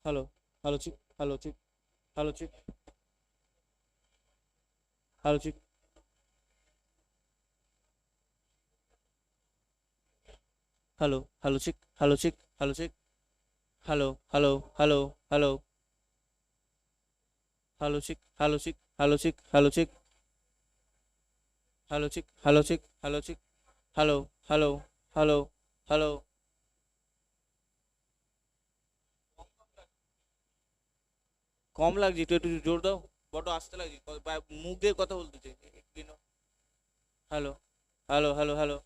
Hello, hello, chick, hello, chick, hello, chick, hello, chick, hello, hello, chick, hello, chick, hello, chick, hello, hello, hello, hello, hello, chick, hello, chick, hello, chick, hello, chick, hello, chick, hello, chick, hello, chick, hello, hello, hello, hello. কম লাগছে, একটু একটু জোর দাও। বড় আসতে লাগছে, মুখ দিয়ে কথা বলতেছে। Hello, hello, hello, hello,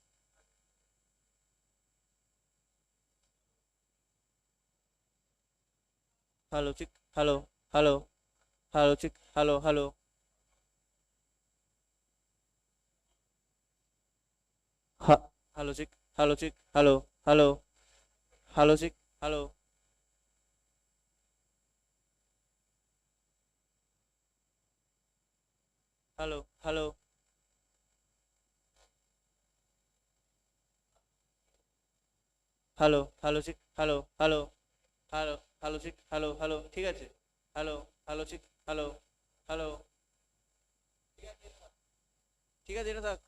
hello, check, hello, hello, hello, check, hello, hello, hello, check, hello, check, hello, hello, hello, check, hello, hello, hello, hello, hello, check, hello, hello, hello, hello, check, hello, hello, ঠিক আছে। Hello, hello, check, hello, hello, ঠিক আছে, এটা থাক।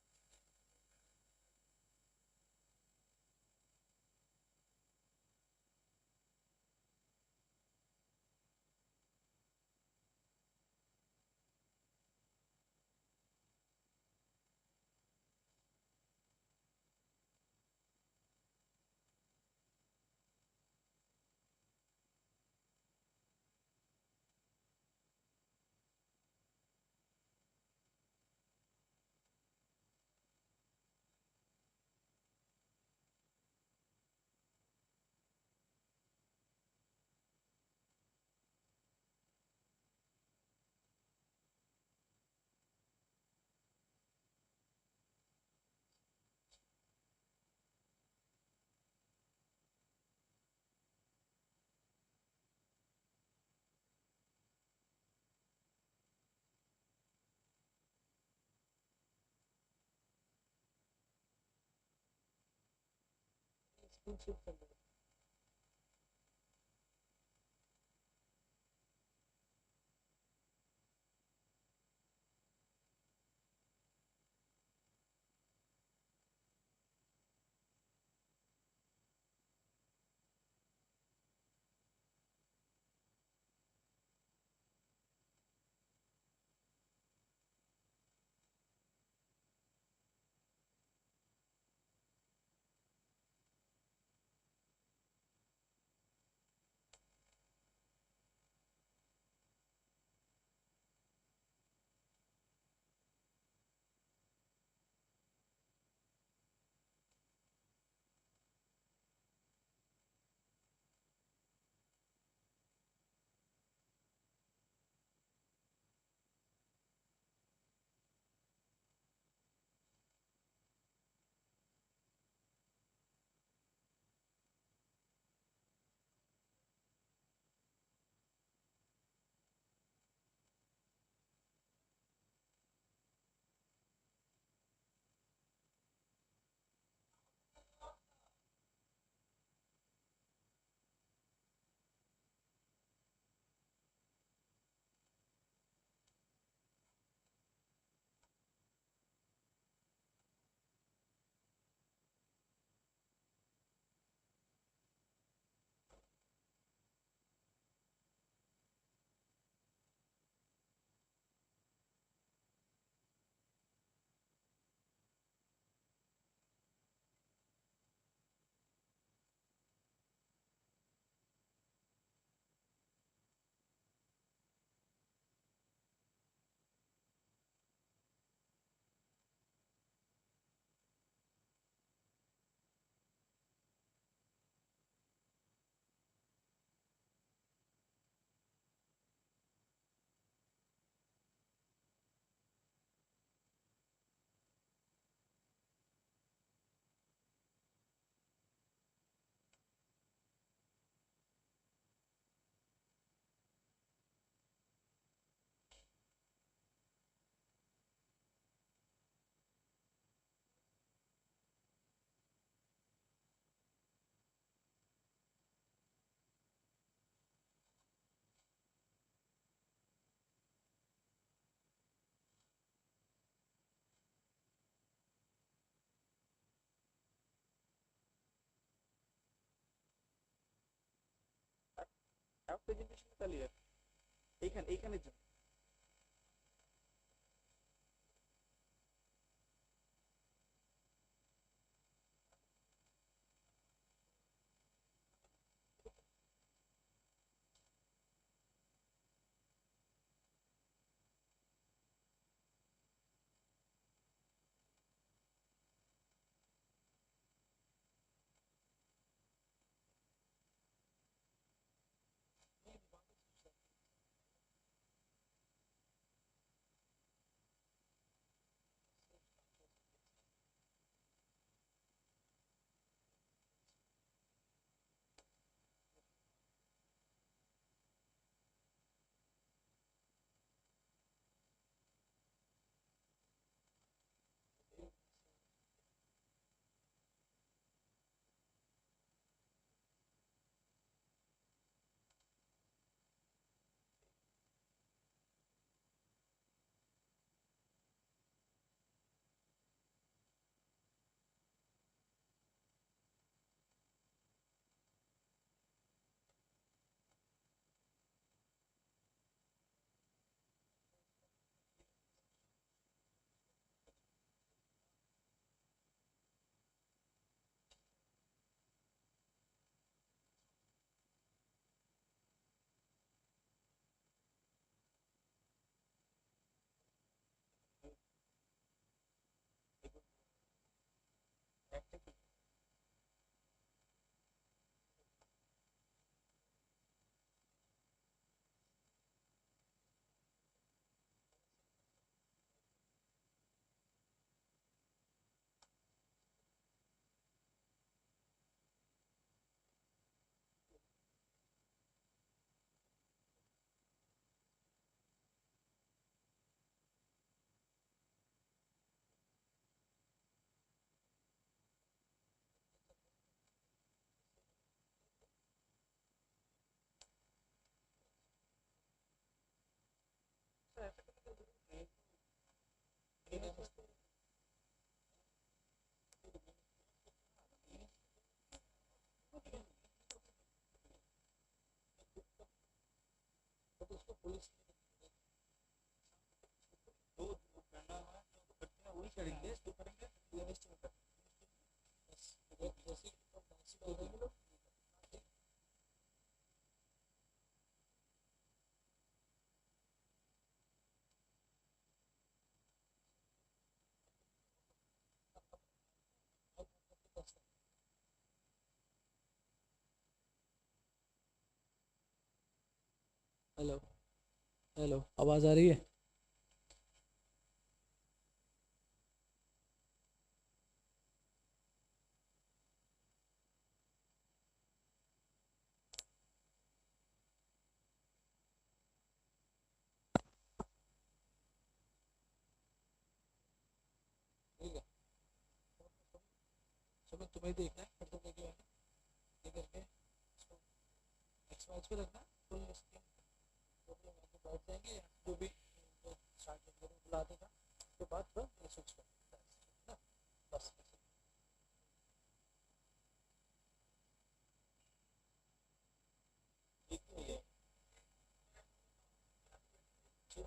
Graph presentation চালিয়ে এইখানের জন্য वही करेंगे इसको करेंगे हेलो हेलो, आवाज़ आ रही है? ठीक है, सब तुम्हें देखना है, फिर तुम देखिए ये करके इसको नेक्स्ट मैच पे रखना फुल स्क्रीन। तो भी हम आके बैठ जाएंगे, जो भी स्टार्ट करेंगे बुला देगा, उसके बाद फिर स्विच कर ना, बस। ठीक है, ठीक।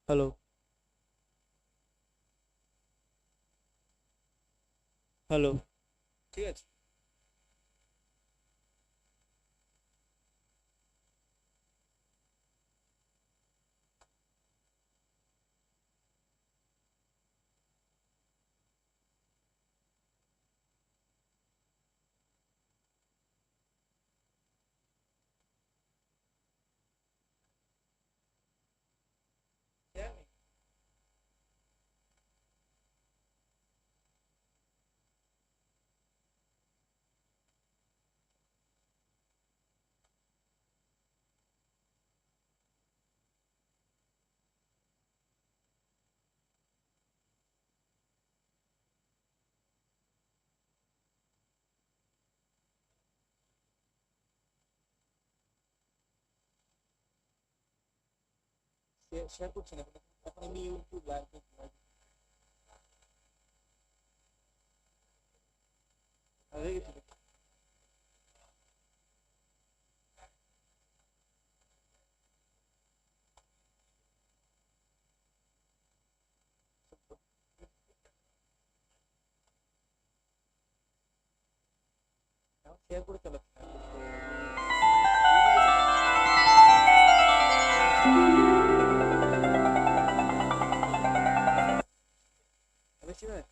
हेलो हेलो ঠিক আছে শেয়ার করছি না এখন আমি ইউটিউব লাইভ হয়ে গেছে। শেয়ার করে চালাচ্ছি না বেশি নয়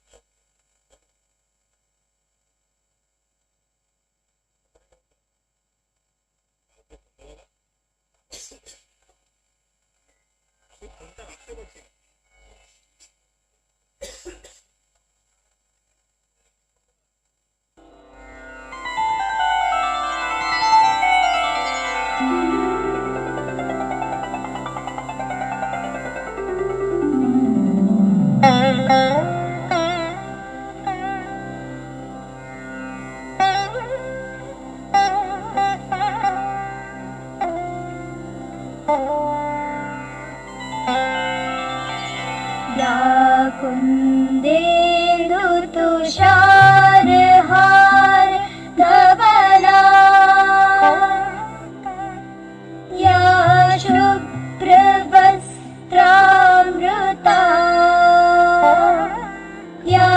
या कुन्देन्दुतुषारहार धवला या शुभ्रवस्त्रामृता या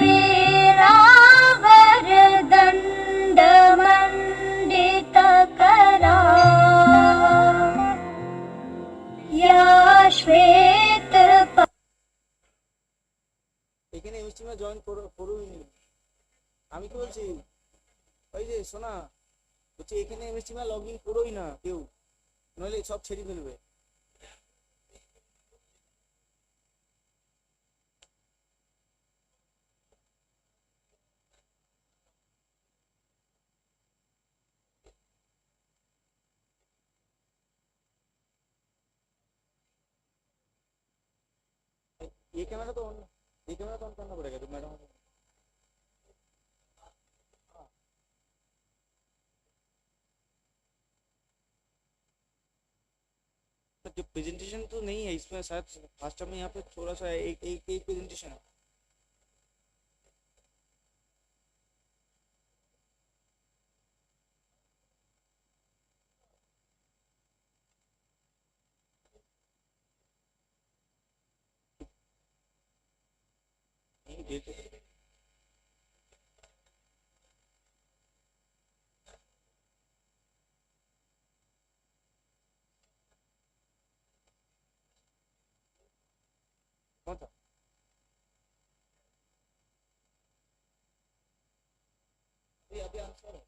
वीणावरदण्डमण्डितकरा या श्वेत এখানে এমএসটিমে জয়েন করুই আমি কি বলছি ওই যে শোনা বলছি এখানে এমএসটিমে লগ ইন করোই না কেউ নইলে সব ছেড়ে ফেলবে ये कैमरा तो ऑन ये कैमरा तो ऑन करना पड़ेगा तो मैडम जो प्रेजेंटेशन तो नहीं है इसमें, शायद फर्स्ट में यहाँ पे थोड़ा सा एक प्रेजेंटेशन है। नहीं, देखो कौन सा अभी आंसर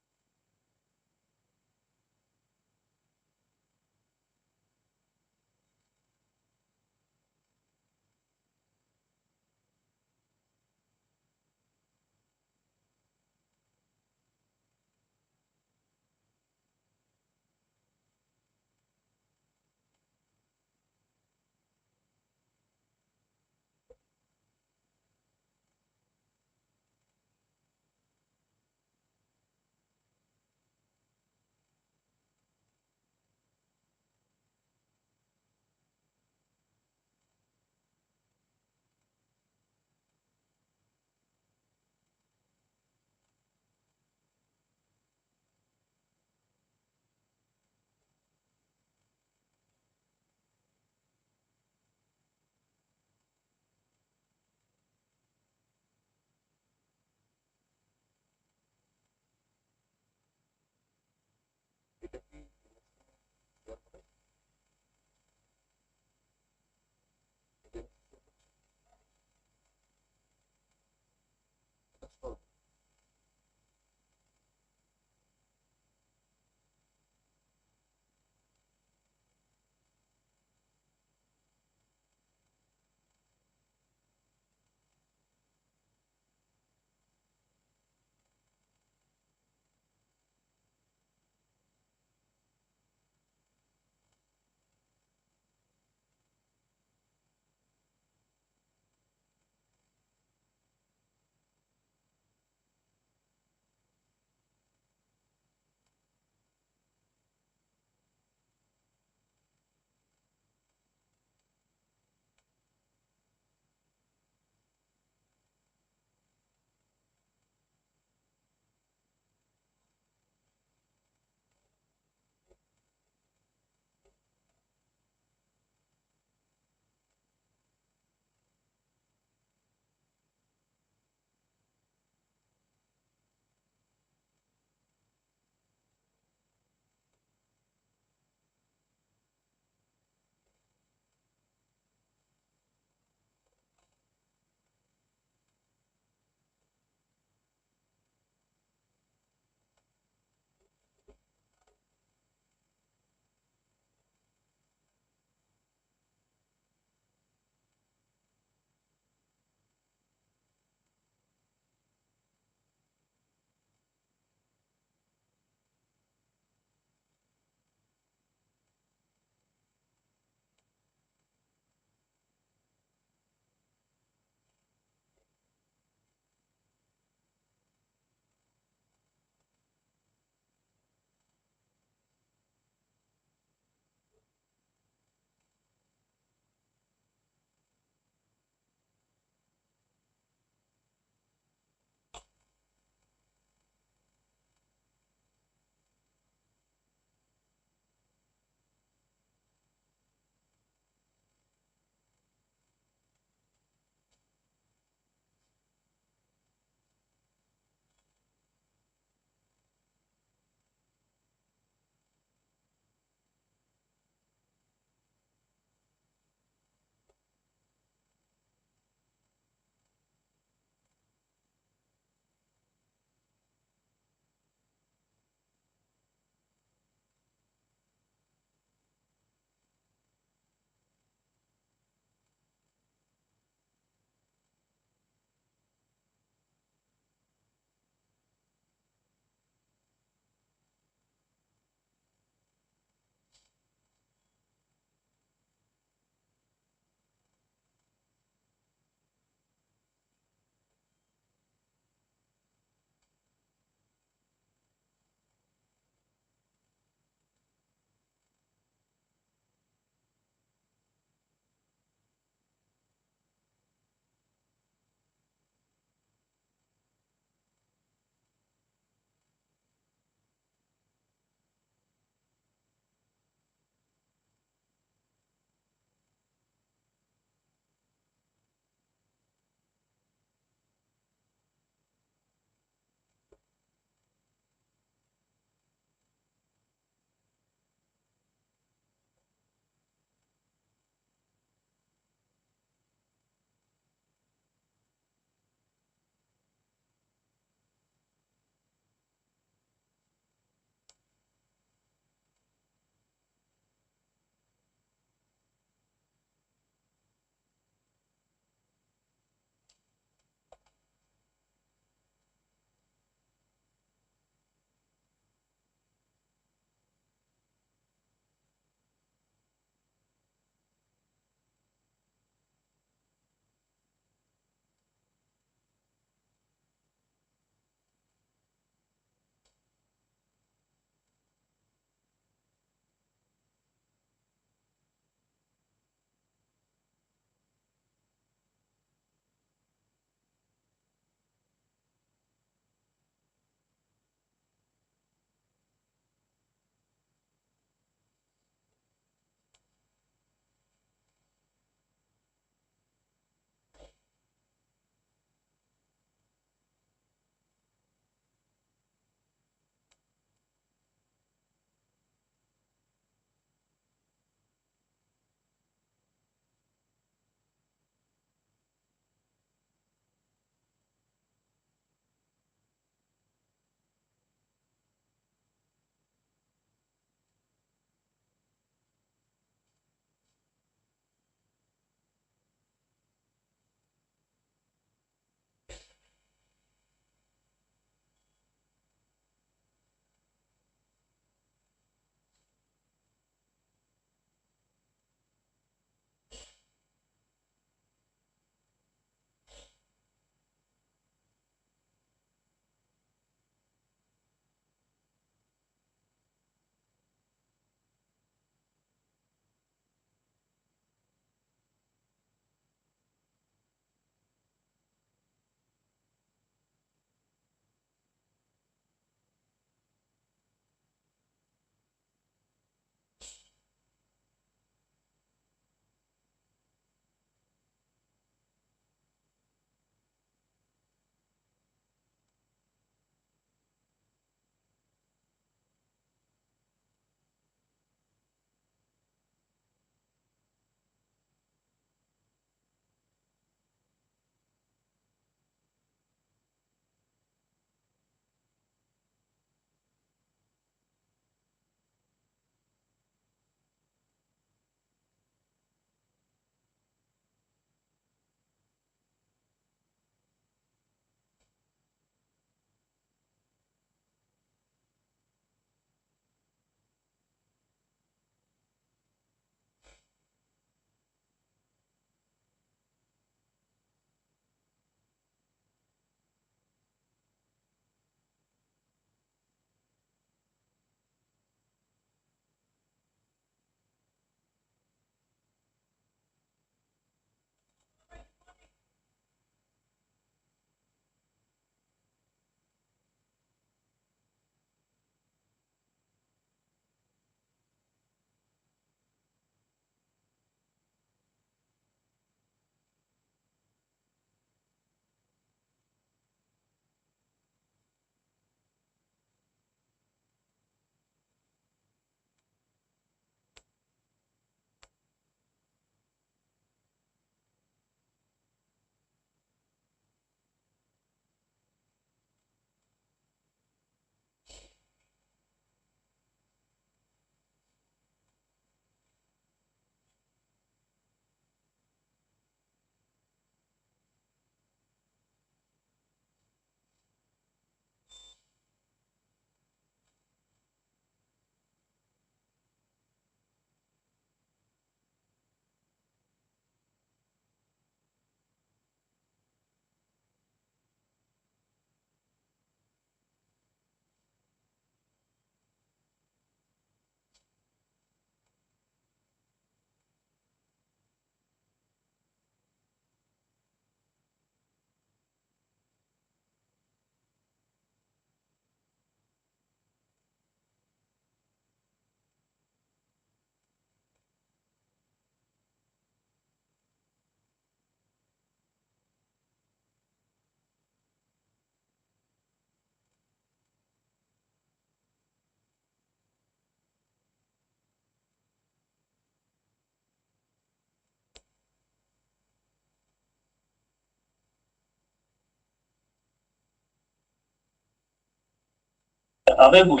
अबे बोल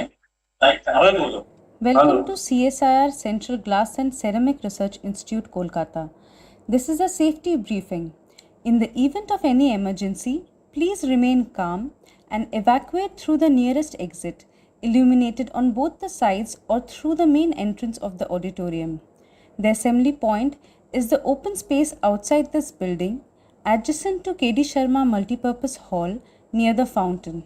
अबे बोलो Welcome to CSIR Central Glass and Ceramic Research Institute, Kolkata. This is a safety briefing. In the event of any emergency, please remain calm and evacuate through the nearest exit, illuminated on both the sides or through the main entrance of the auditorium. The assembly point is the open space outside this building, adjacent to KD Sharma Multipurpose Hall near the fountain.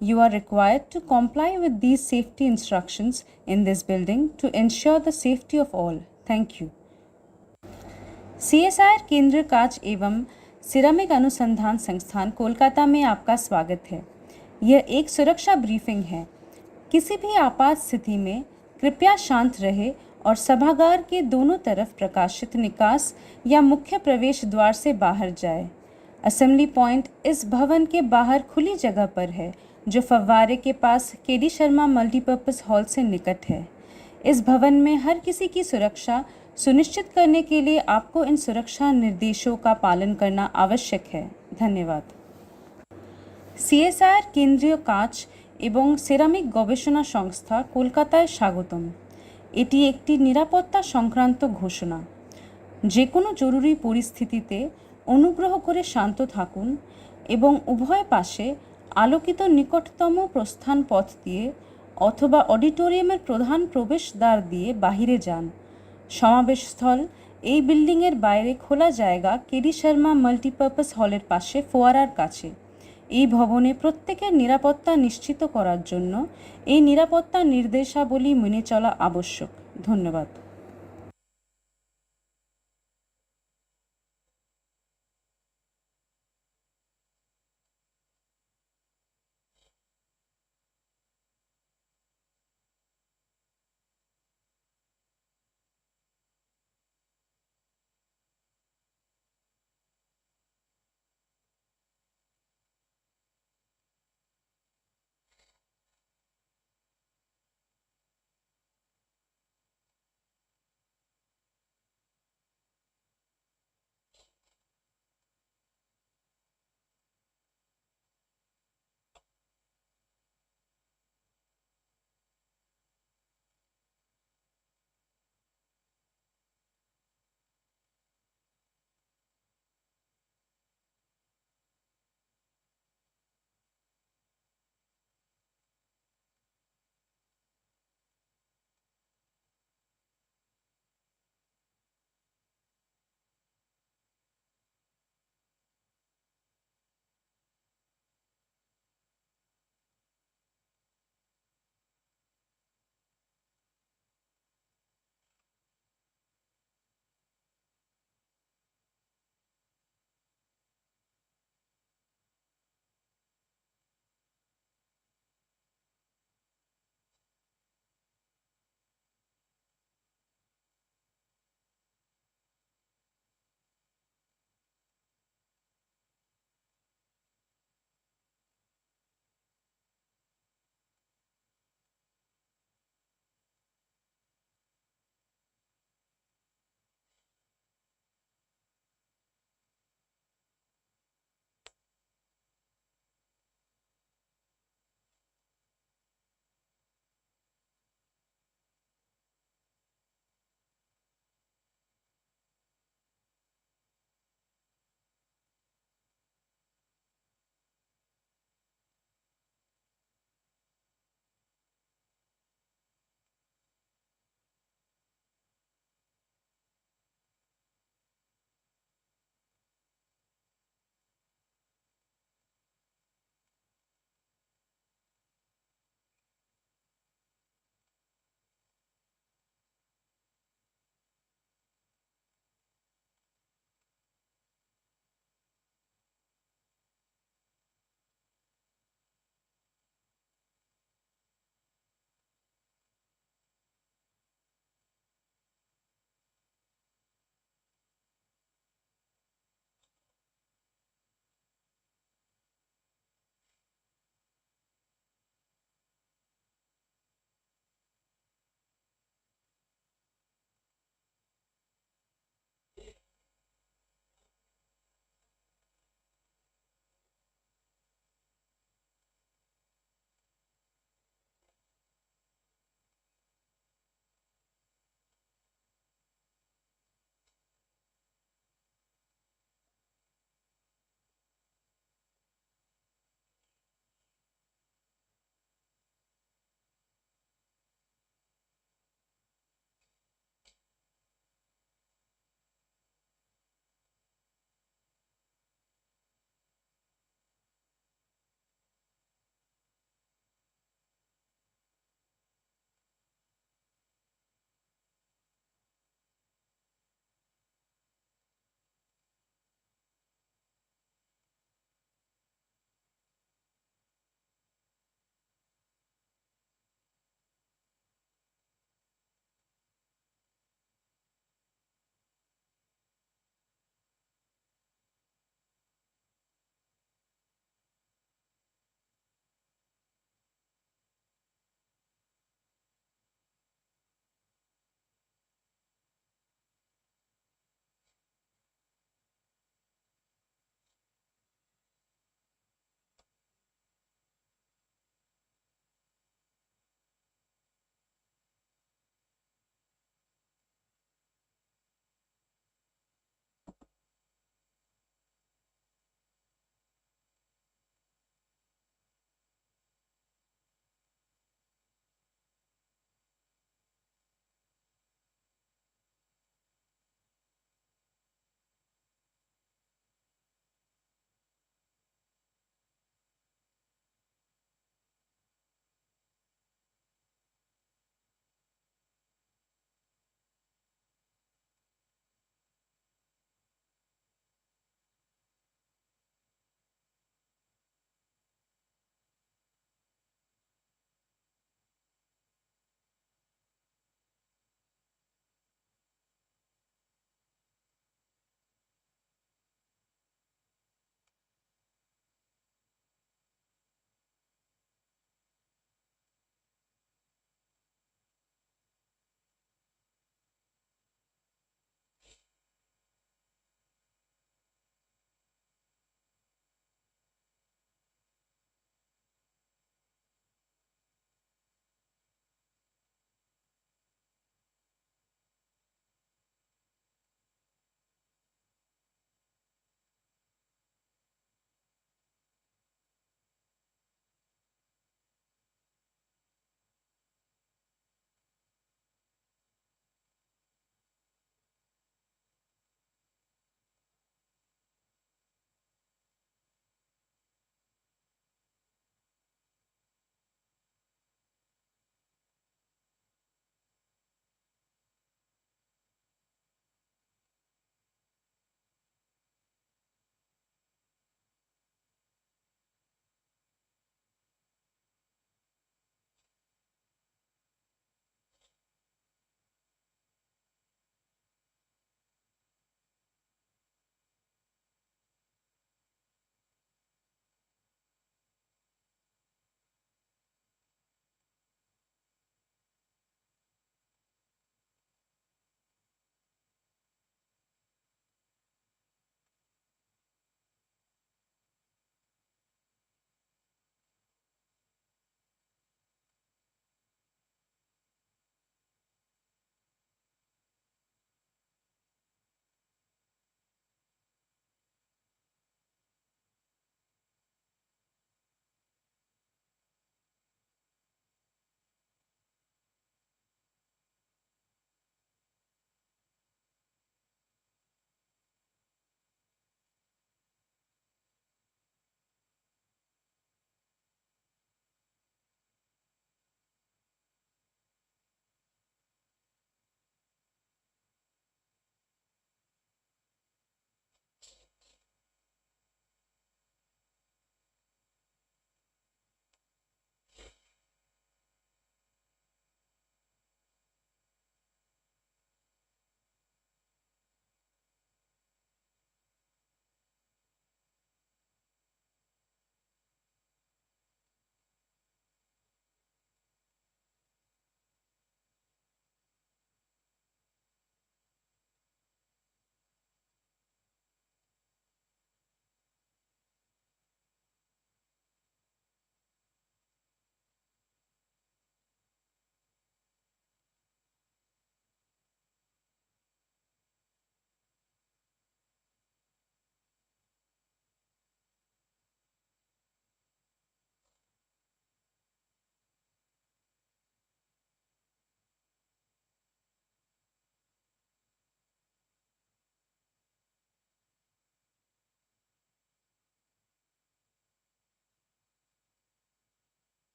You are required to comply with these safety instructions in this building to ensure the safety of all. Thank you. CSIR केंद्र कांच एवं ceramic अनुसंधान संस्थान कोलकाता में आपका स्वागत है। यह एक सुरक्षा ब्रीफिंग है। किसी भी आपात स्थिति में कृपया शांत रहे और सभागार के दोनों तरफ प्रकाशित निकास या मुख्य प्रवेश द्वार से बाहर जाए। असेंबली पॉइंट इस भवन के बाहर खुली जगह पर है जो फव्वारे के पास केडी शर्मा मल्टीपर्पज़ हॉल से निकट है। इस भवन में हर किसी की सुरक्षा सुनिश्चित करने के लिए आपको इन सुरक्षा निर्देशों का पालन करना आवश्यक है। धन्यवाद। CSIR কেন্দ্রীয় কাঁচ এবং সেরামিক গবেষণা সংস্থা কলকাতায় স্বাগতম। এটি একটি নিরাপত্তা সংক্রান্ত ঘোষণা। যে কোনো জরুরি পরিস্থিতিতে অনুগ্রহ করে শান্ত থাকুন এবং উভয় পাশে আলোকিত নিকটতম প্রস্থান পথ দিয়ে অথবা অডিটোরিয়ামের প্রধান প্রবেশদ্বার দিয়ে বাহিরে যান। সমাবেশস্থল এই বিল্ডিংয়ের বাইরে খোলা জায়গা কেডি শর্মা মাল্টিপারপাস হলের পাশে ফোয়ারার কাছে। এই ভবনে প্রত্যেকের নিরাপত্তা নিশ্চিত করার জন্য এই নিরাপত্তা নির্দেশাবলী মেনে চলা আবশ্যক। ধন্যবাদ।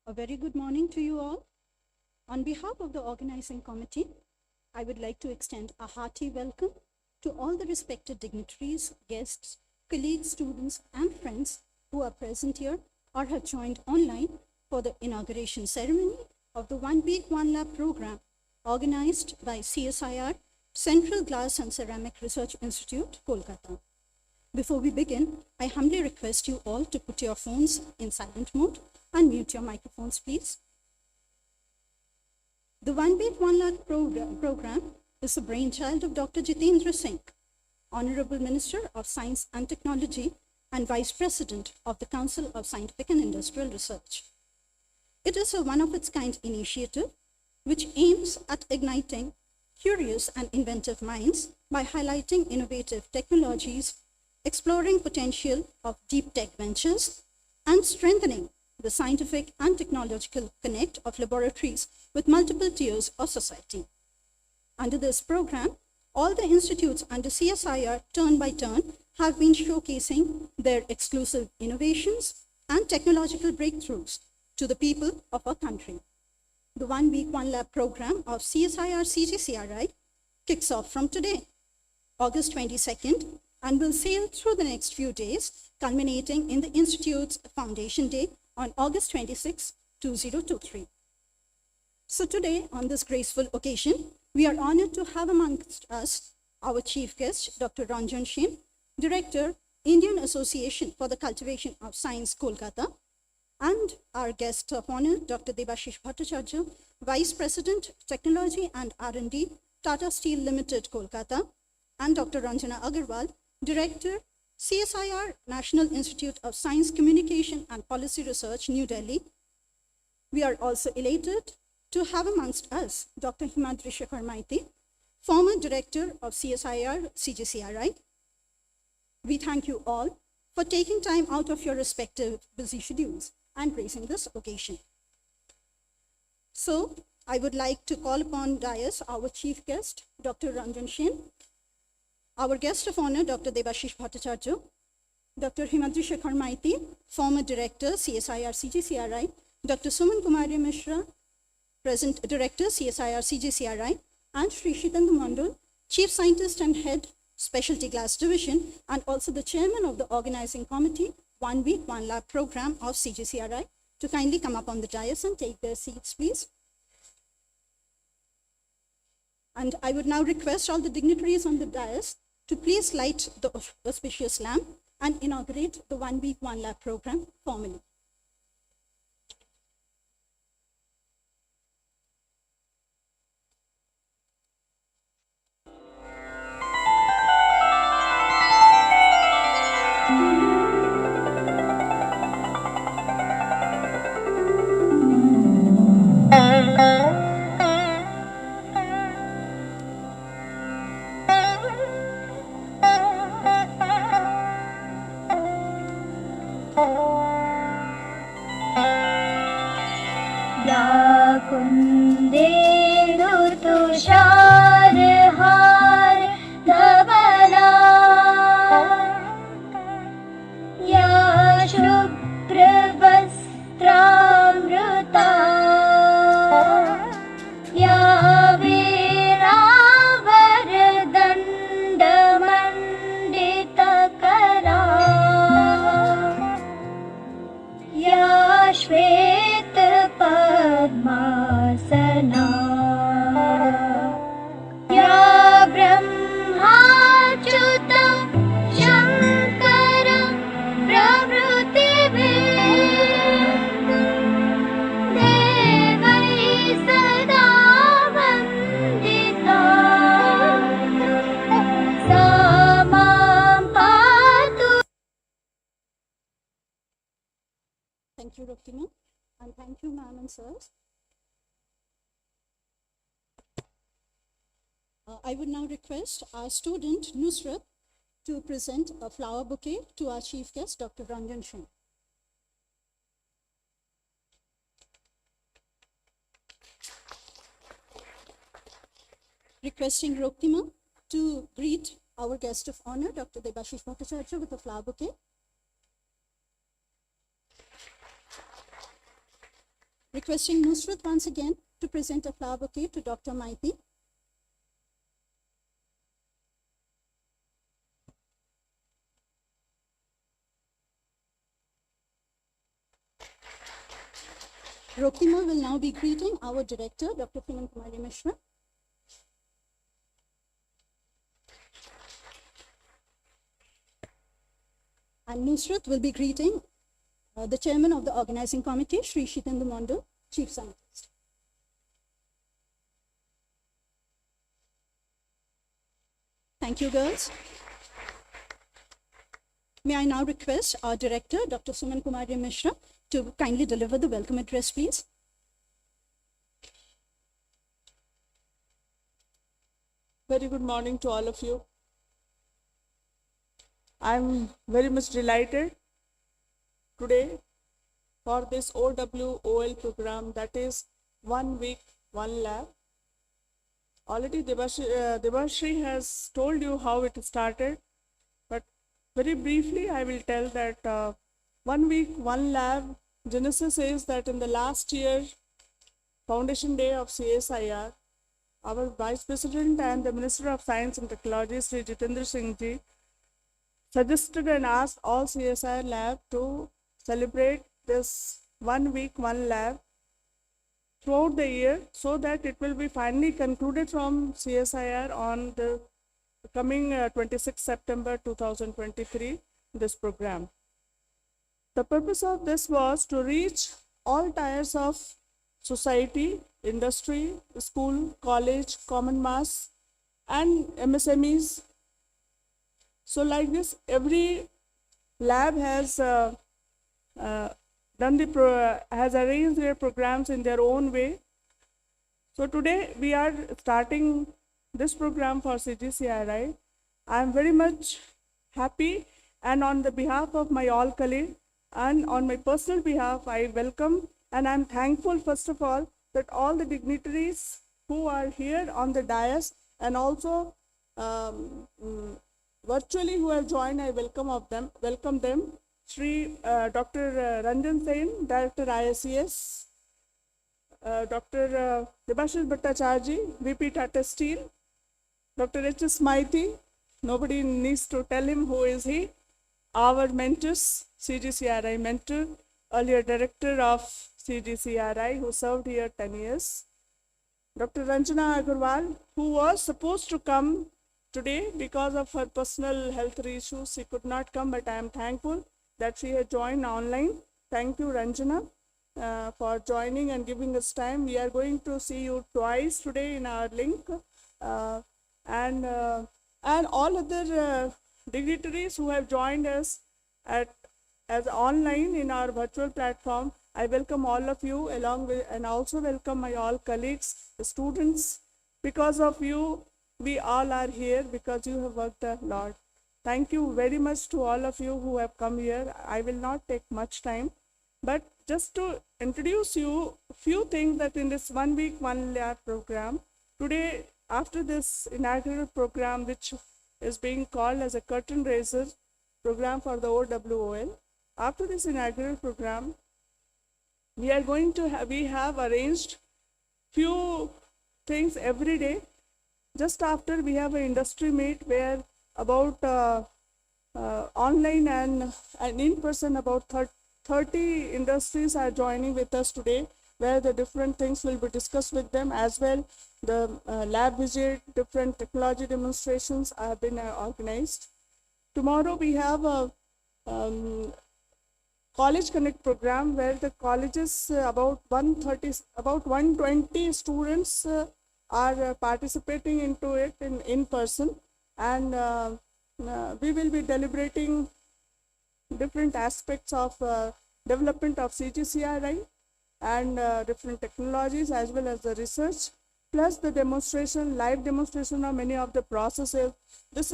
A very good morning to you all. On behalf of the organizing committee, I would like to extend a hearty welcome to all the respected dignitaries, guests, colleagues, students, and friends who are present here or have joined online for the inauguration ceremony of the One Week, One Lab program organized by CSIR, Central Glass and Ceramic Research Institute, Kolkata. Before we begin, I humbly request you all to put your phones in silent mode and mute your microphones, please. The One Week, One Lab program is the brainchild of Dr. Jitendra Singh, Honorable Minister of Science and Technology and Vice President of the Council of Scientific and Industrial Research. It is a one-of-its-kind initiative which aims at igniting curious and inventive minds by highlighting innovative technologies, exploring potential of deep tech ventures, and strengthening the scientific and technological connect of laboratories with multiple tiers of society. Under this program, all the institutes under CSIR turn by turn have been showcasing their exclusive innovations and technological breakthroughs to the people of our country. The One Week, One Lab program of CSIR-CGCRI kicks off from today, August 22nd, and will sail through the next few days, culminating in the Institute's Foundation Day on August 26, 2023. So today, on this graceful occasion, we are honored to have amongst us our chief guest, Dr. Ranjan Shen, Director, Indian Association for the Cultivation of Science, Kolkata, and our guest of honor, Dr. Debashish Bhattacharya, Vice President, Technology and R&D, Tata Steel Limited, Kolkata, and Dr. Ranjana Agarwal, Director, CSIR, National Institute of Science, Communication and Policy Research, New Delhi. We are also elated to have amongst us Dr. Himadri Shekhar Maiti, former Director of CSIR-CGCRI. We thank you all for taking time out of your respective busy schedules and gracing this occasion. So, I would like to call upon dais our chief guest, Dr. Ranjan Shen, our guest of honor, Dr. Debashish Bhattacharya, Dr. Himadri Shekhar Maiti, former Director, CSIR-CGCRI, Dr. Suman Kumari Mishra, present Director, CSIR-CGCRI, and Sri Shitandu Mandal, Chief Scientist and Head, Specialty Glass Division, and also the Chairman of the Organizing Committee, One Week, One Lab program of CGCRI, to kindly come up on the dais and take their seats, please. And I would now request all the dignitaries on the dais to please light the auspicious lamp and inaugurate the One Week, One Lab program formally. तुषारहार धवला या शुभ्रवस्त्रामृता या वीणावरदण्डमण्डितकरा या श्वेतपद्मासना या ब्रह्माच्युतं शङ्करं प्रभृतिभिः देवैः सदा वन्दिता सा मां पातु. Thank you, Ruktima, and thank you, ma'am and sirs. I would now request our student, Nusrat, to present a flower bouquet to our chief guest, Dr. Ranjan Shen. Requesting Ruktima to greet our guest of honor, Dr. Debashish Bhattacharya, with a flower bouquet. Requesting Nusrat once again to present a flower bouquet to Dr. Maiti. Rokima will now be greeting our director, Dr. Suman Kumari Mishra. And Nusrat will be greeting the chairman of the organizing committee, Sri Shitendu Mondal, chief scientist. Thank you, girls. May I now request our director, Dr. Suman Kumari Mishra, to kindly deliver the welcome address, please. Very good morning to all of you. I'm very much delighted today for this OWOL program, that is 1 week, 1 lab. Already Debashri has told you how it started, but very briefly I will tell that 1 week, 1 lab, genesis is that in the last year, Foundation Day of CSIR, our Vice President and the Minister of Science and Technology, Sri Jitendra Singh Ji, suggested and asked all CSIR lab to celebrate this 1 week, 1 lab throughout the year, so that it will be finally concluded from CSIR on the coming 26 September 2023, this program. The purpose of this was to reach all tiers of society, industry, school, college, common mass, and MSMEs. So like this, every lab has has arranged their programs in their own way. So today we are starting this program for CGCRI. I am very much happy, and on the behalf of my all colleagues and on my personal behalf, I welcome and I'm thankful first of all that all the dignitaries who are here on the dais and also virtually who have joined, I welcome them. Shri Dr. Ranjan Sen, Director ISCS, Dr. Debashis Bhattacharya, VP Tata Steel, Dr. H.S. Maiti, nobody needs to tell him who is he, our mentors, CGCRI mentor, earlier director of CGCRI, who served here 10 years, Dr. Ranjana Agarwal, who was supposed to come today because of her personal health issues. She could not come, but I am thankful that she has joined online. Thank you, Ranjana, for joining and giving us time. We are going to see you twice today in our link, and all other dignitaries who have joined us as online in our virtual platform. I welcome all of you along with, and also welcome my all colleagues, the students. Because of you, we all are here because you have worked a lot. Thank you very much to all of you who have come here. I will not take much time, but just to introduce you a few things that in this 1 week, 1 lab program, today after this inaugural program, which is being called as a curtain raiser program for the OWOL, after this inaugural program, we are going to we have arranged few things every day. Just after, we have an industry meet where about online and in person about 30 industries are joining with us today, where the different things will be discussed with them as well. The lab visit, different technology demonstrations have been organized. Tomorrow we have a College Connect program where the colleges, about 120 students are participating into it in person, and we will be deliberating different aspects of development of CGCRI and different technologies as well as the research, plus the demonstration, live demonstration of many of the processes. This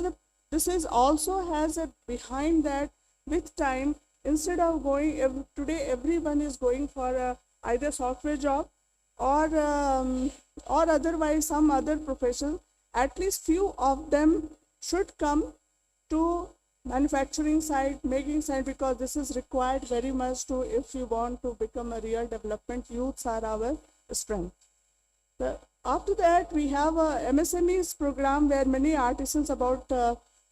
is also has a behind that with time. Instead of going today, everyone is going for either software job or otherwise some other profession. At least few of them should come to manufacturing side, making side, because this is required very much to, if you want to become a real development, youths are our strength. After that, we have a MSMEs program where many artisans, about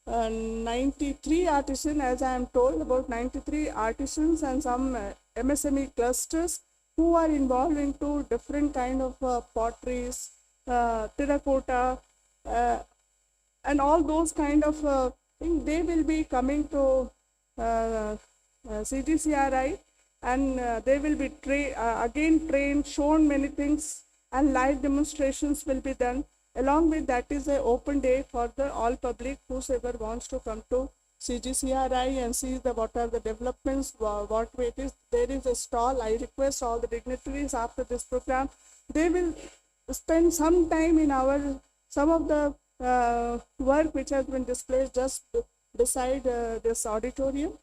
93 artisans, as I am told, about 93 artisans and some MSME clusters who are involved into different kind of potteries, terracotta, and all those kind of things. They will be coming to CGCRI, and they will be again trained, shown many things, and live demonstrations will be done. Along with that is an open day for the all public, whosoever wants to come to CGCRI and see what are the developments, what way it is. There is a stall. I request all the dignitaries after this program, they will spend some time in some of the work which has been displayed just beside this auditorium.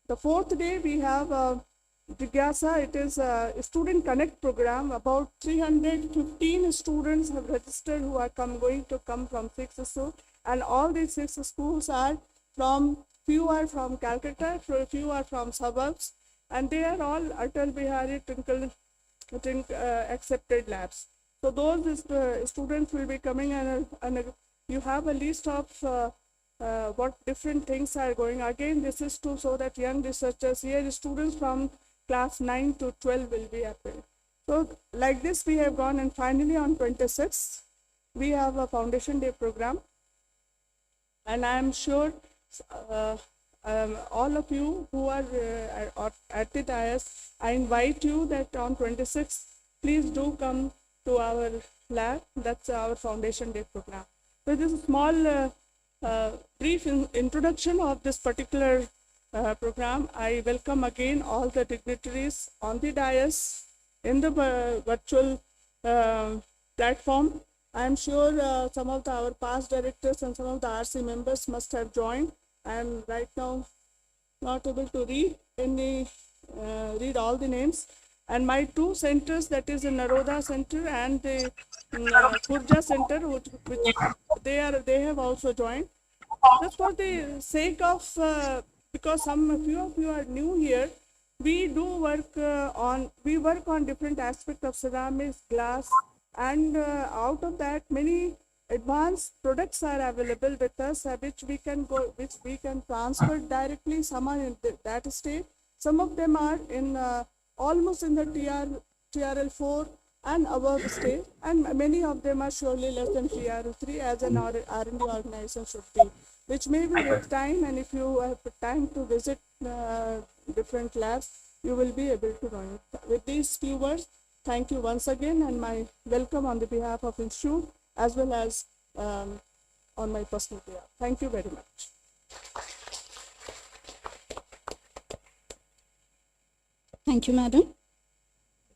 The fourth day we have Jigyasa. It is a student connect program. About 315 students have registered who are going to come from 6 schools, and all these 6 schools are from, few are from Calcutta, few are from suburbs, and they are all Atal Bihari Twinkle accepted labs. So those students will be coming, and you have a list of what different things are going. Again, this is to so that young researchers here, students from class 9 to 12 will be appearing. So like this we have gone, and finally on 26th we have a Foundation Day program, and I am sure all of you who are at the dais, I invite you that on 26th please do come to our lab. That's our Foundation Day program. So this is a small brief introduction of this particular program. I welcome again all the dignitaries on the dais, in the virtual platform. I am sure some of our past directors and some of the RC members must have joined. I am right now not able to read all the names. And my 2 centers, that is the Naroda Center and the Khurja Center, which they have also joined. Just for the sake of because few of you are new here, we work on different aspects of ceramics, glass, and out of that many advanced products are available with us, which we can transfer directly. Some are in that state, some of them are in almost in the TRL4 and above stage, and many of them are surely less than TRL3, as an R&D organization should be, which may be with time, and if you have time to visit different labs, you will be able to know it. With these few words, thank you once again, and my welcome on the behalf of Institute as well as on my personal behalf. Thank you very much. Thank you, Madam.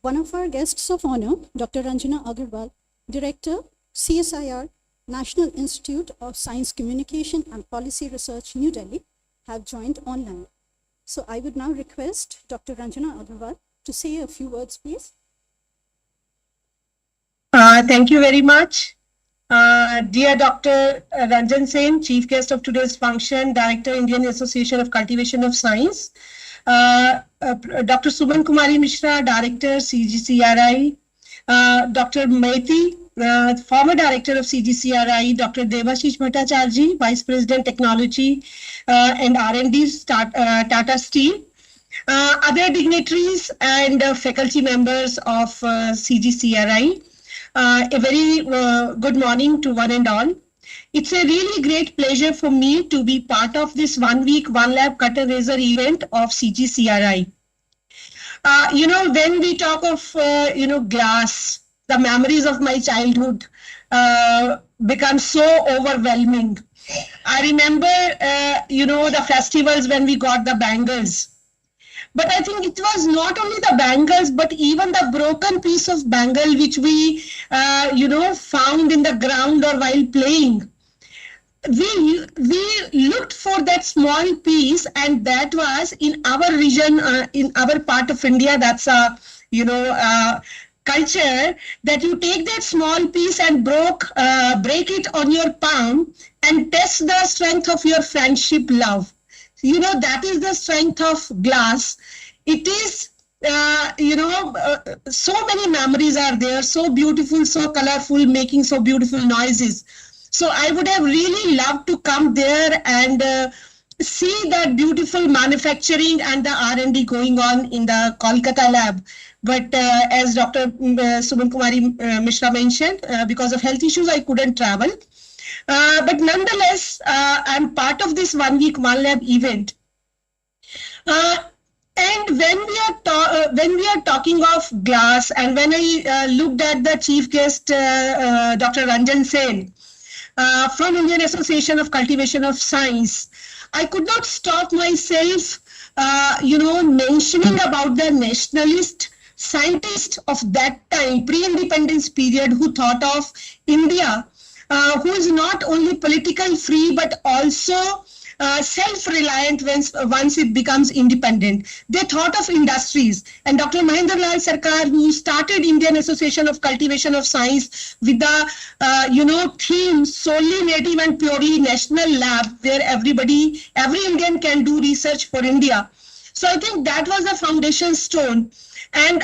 One of our guests of honor, Dr. Ranjana Agarwal, Director, CSIR, National Institute of Science Communication and Policy Research, New Delhi, have joined online. So I would now request Dr. Ranjana Agarwal to say a few words, please. Thank you very much. Dear Dr. Ranjan Sen, Chief Guest of today's function, Director, Indian Association of Cultivation of Science, Dr. Suman Kumari Mishra, Director, CGCRI, Dr. Maiti, former Director of CGCRI, Dr. Devashish Bhattacharjee, Vice President Technology and R&D Tata Steel, other dignitaries and faculty members of CGCRI. A very good morning to one and all. It's a really great pleasure for me to be part of this 1 week, 1 lab cut and razor event of CGCRI. When we talk of, glass, the memories of my childhood become so overwhelming. I remember, the festivals when we got the bangles. But I think it was not only the bangles, but even the broken piece of bangle which we, found in the ground or while playing. We looked for that small piece, and that was in our region, in our part of India. That's culture that you take that small piece and break it on your palm and test the strength of your friendship love. That is the strength of glass. It is, so many memories are there, so beautiful, so colorful, making so beautiful noises. So I would have really loved to come there and see that beautiful manufacturing and the R&D going on in the Kolkata lab. But as Dr. Suman Kumari Mishra mentioned, because of health issues, I couldn't travel. But nonetheless, I'm part of this 1 week, 1 lab event. And when we are talking of glass, and when I looked at the chief guest, Dr. Ranjan Sen, from Indian Association of Cultivation of Science, I could not stop myself, mentioning about the nationalist scientist of that time, pre-independence period, who thought of India, who is not only political free, but also self-reliant once it becomes independent. They thought of industries. And Dr. Mahendra Lal Sarkar, who started Indian Association of Cultivation of Science with the, theme solely native and purely national lab, where every Indian can do research for India. So I think that was the foundation stone. And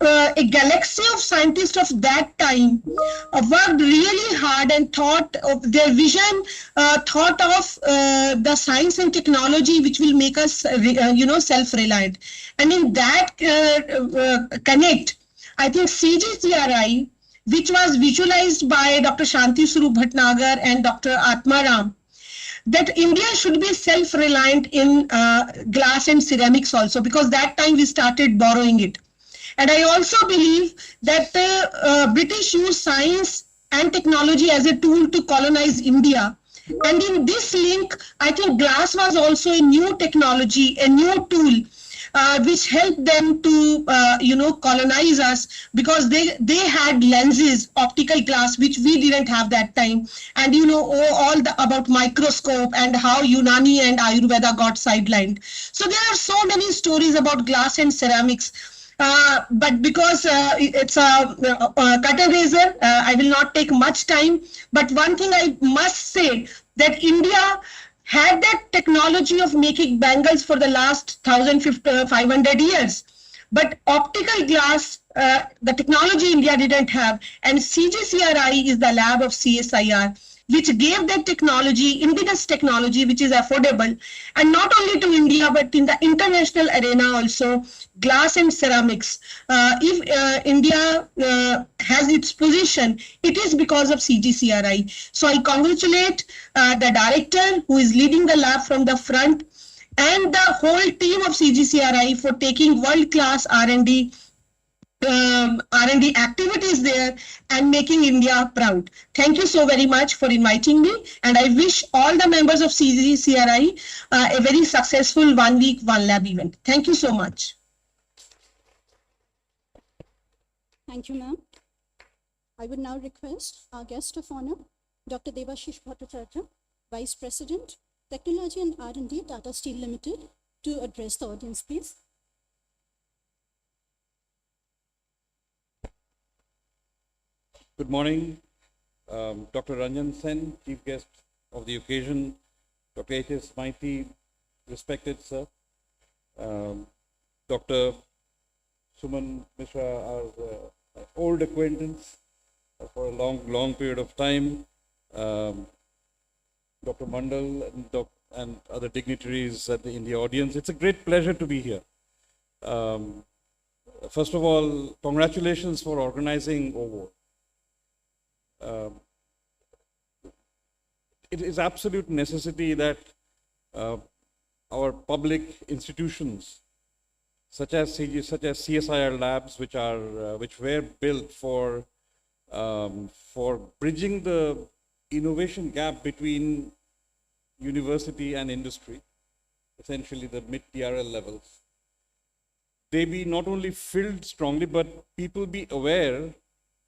a galaxy of scientists of that time worked really hard and thought of their vision, thought of the science and technology which will make us, self-reliant. And in that connect, I think CGCRI, which was visualized by Dr. Shanti Swarup Bhatnagar and Dr. Atmaram, that India should be self-reliant in glass and ceramics also, because that time we started borrowing it. And I also believe that the British used science and technology as a tool to colonize India. And in this link, I think glass was also a new technology, a new tool, which helped them to, colonize us, because they had lenses, optical glass, which we didn't have that time. And about microscope and how Unani and Ayurveda got sidelined. So there are so many stories about glass and ceramics. But because it's a cut and razor, I will not take much time. But one thing I must say, that India had that technology of making bangles for the last 1,500 years. But optical glass, the technology India didn't have. And CGCRI is the lab of CSIR, which gave that technology, indigenous technology, which is affordable, and not only to India, but in the international arena also, glass and ceramics. If India has its position, it is because of CGCRI. So I congratulate the director who is leading the lab from the front, and the whole team of CGCRI for taking world-class R&D activities there and making India proud. Thank you so very much for inviting me, and I wish all the members of CSIR-CGCRI a very successful 1 week, 1 lab event. Thank you so much. Thank you, ma'am. I would now request our guest of honor, Dr. Devashish Bhattacharya, Vice President, Technology and R&D, Tata Steel Limited, to address the audience, please. Good morning, Dr. Ranjan Sen, Chief Guest of the occasion, Dr. H.S. Maiti, respected sir, Dr. Suman Mishra, our old acquaintance for a long period of time, Dr. Mandal and other dignitaries in the audience. It's a great pleasure to be here. First of all, congratulations for organizing OWOL. It is absolute necessity that our public institutions, such as CSIR labs, which were built for bridging the innovation gap between university and industry, essentially the mid-TRL levels, they be not only filled strongly, but people be aware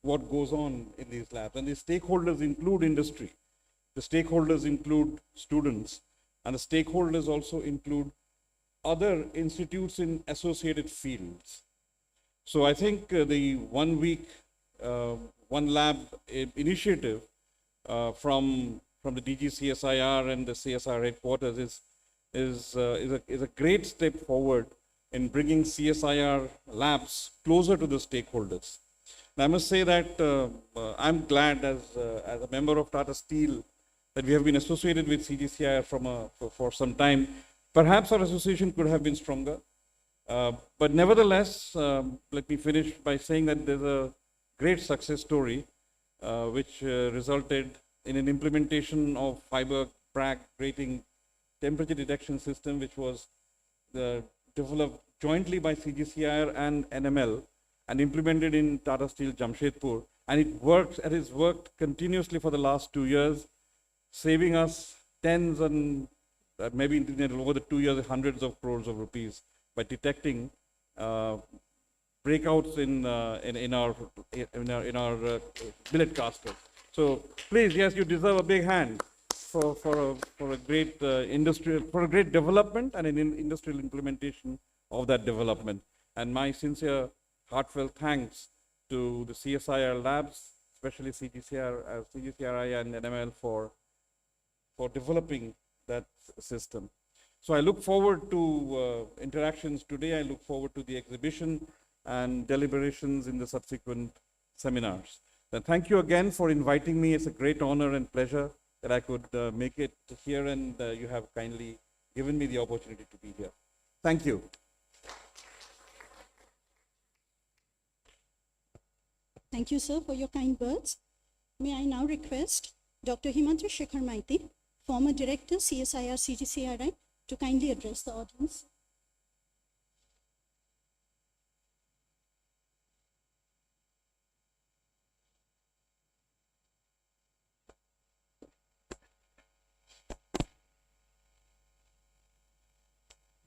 what goes on in these labs. And the stakeholders include industry, the stakeholders include students, and the stakeholders also include other institutes in associated fields. So I think the 1 week, one lab initiative from the DG CSIR and the CSIR headquarters is a great step forward in bringing CSIR labs closer to the stakeholders. And I must say that I'm glad as a member of Tata Steel that we have been associated with CGCIR for some time. Perhaps our association could have been stronger. But nevertheless, let me finish by saying that there's a great success story which resulted in an implementation of fiber crack grating temperature detection system, which was developed jointly by CGCIR and NML and implemented in Tata Steel Jamshedpur. And it has worked continuously for the last 2 years, saving us tens and maybe over the 2 years, hundreds of crores of rupees by detecting breakouts in our billet casters. So please, yes, you deserve a big hand for a great great development and an industrial implementation of that development. And my sincere, heartfelt thanks to the CSIR labs, especially CGCRI and NML for developing that system. So I look forward to interactions today. I look forward to the exhibition and deliberations in the subsequent seminars. Then thank you again for inviting me. It's a great honor and pleasure that I could make it here, and you have kindly given me the opportunity to be here. Thank you. Thank you, sir, for your kind words. May I now request Dr. Himantri Shekhar Maiti, former Director, CSIR-CGCRI, to kindly address the audience.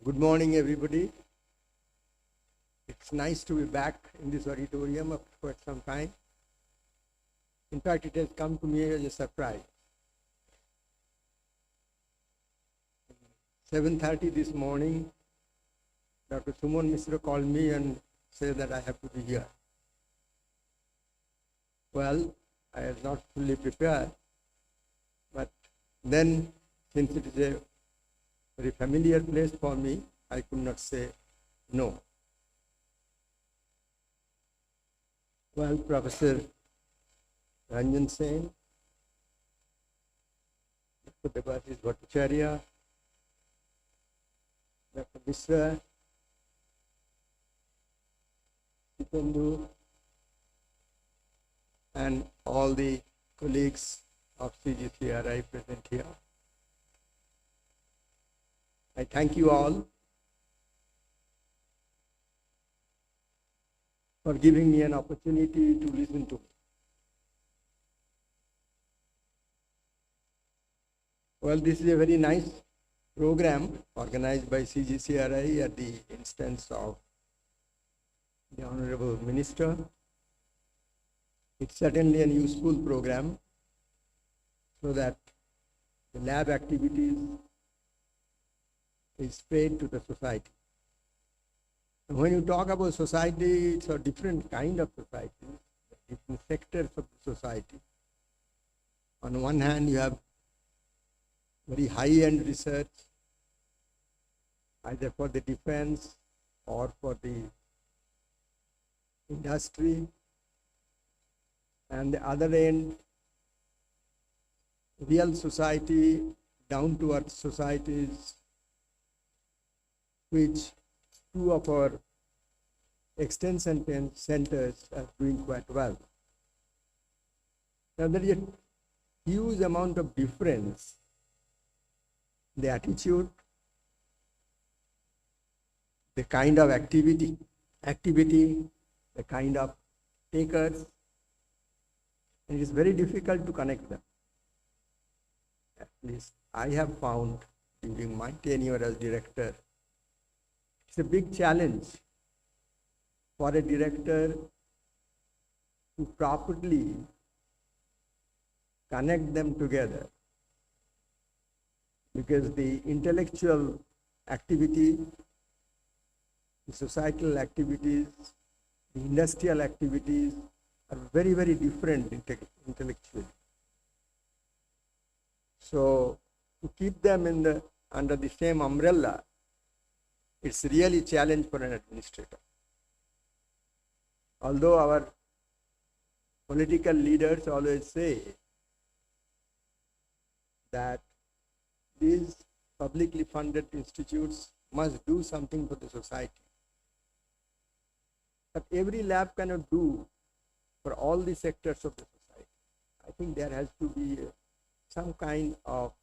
Good morning, everybody. It's nice to be back in this auditorium after quite some time. In fact, it has come to me as a surprise. 7:30 this morning, Dr. Suman Misra called me and said that I have to be here. Well, I was not fully prepared, but then, since it is a very familiar place for me, I could not say no. Well, Professor Ranjan Sen, Dr. Debashis Bhattacharya, Dr. Misra, Chitandu, and all the colleagues of CGCRI present here. I thank you all for giving me an opportunity to listen to me. Well, this is a very nice program organized by CGCRI at the instance of the Honorable Minister. It's certainly a useful program so that the lab activities is spread to the society. And when you talk about society, it's a different kind of society, different sectors of the society. On one hand, you have very high-end research, either for the defense or for the industry. And the other end, real society, down-to-earth societies, which two of our extension centers are doing quite well. Now there is a huge amount of difference, the attitude, the kind of activity, the kind of takers, and it is very difficult to connect them. At least I have found during my tenure as director, it's a big challenge for a director to properly connect them together, because the intellectual activity, the societal activities, the industrial activities are very, very different intellectually. So to keep them in the under the same umbrella, it's really a challenge for an administrator. Although our political leaders always say that these publicly funded institutes must do something for the society. But every lab cannot do for all the sectors of the society. I think there has to be some kind of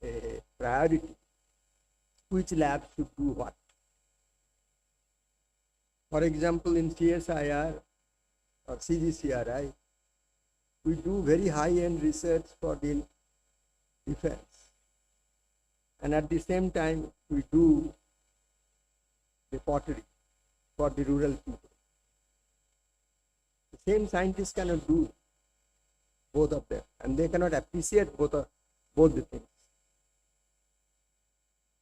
a priority. Which lab should do what? For example, in CSIR or CGCRI, we do very high-end research for the defense. And at the same time, we do the pottery for the rural people. The same scientists cannot do both of them, and they cannot appreciate both the things.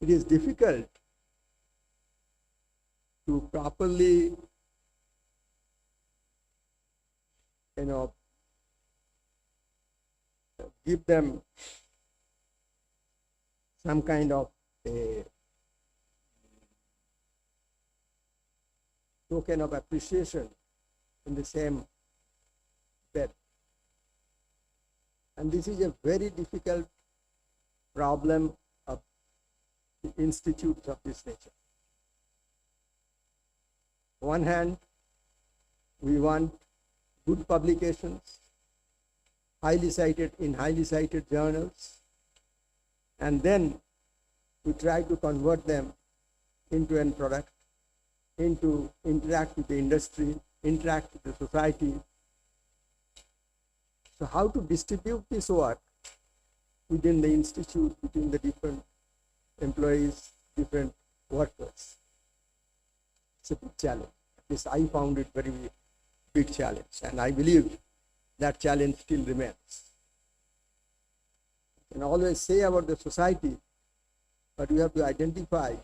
It is difficult to properly, give them some kind of a token of appreciation in the same bed. And this is a very difficult problem of the institutes of this nature. On one hand, we want good publications, highly cited journals, and then we try to convert them into a product, into interact with the industry, interact with the society. So how to distribute this work within the institute, between the different employees, different workers? It's a big challenge. At least I found it very big challenge, and I believe that challenge still remains. You can always say about the society, but we have to identify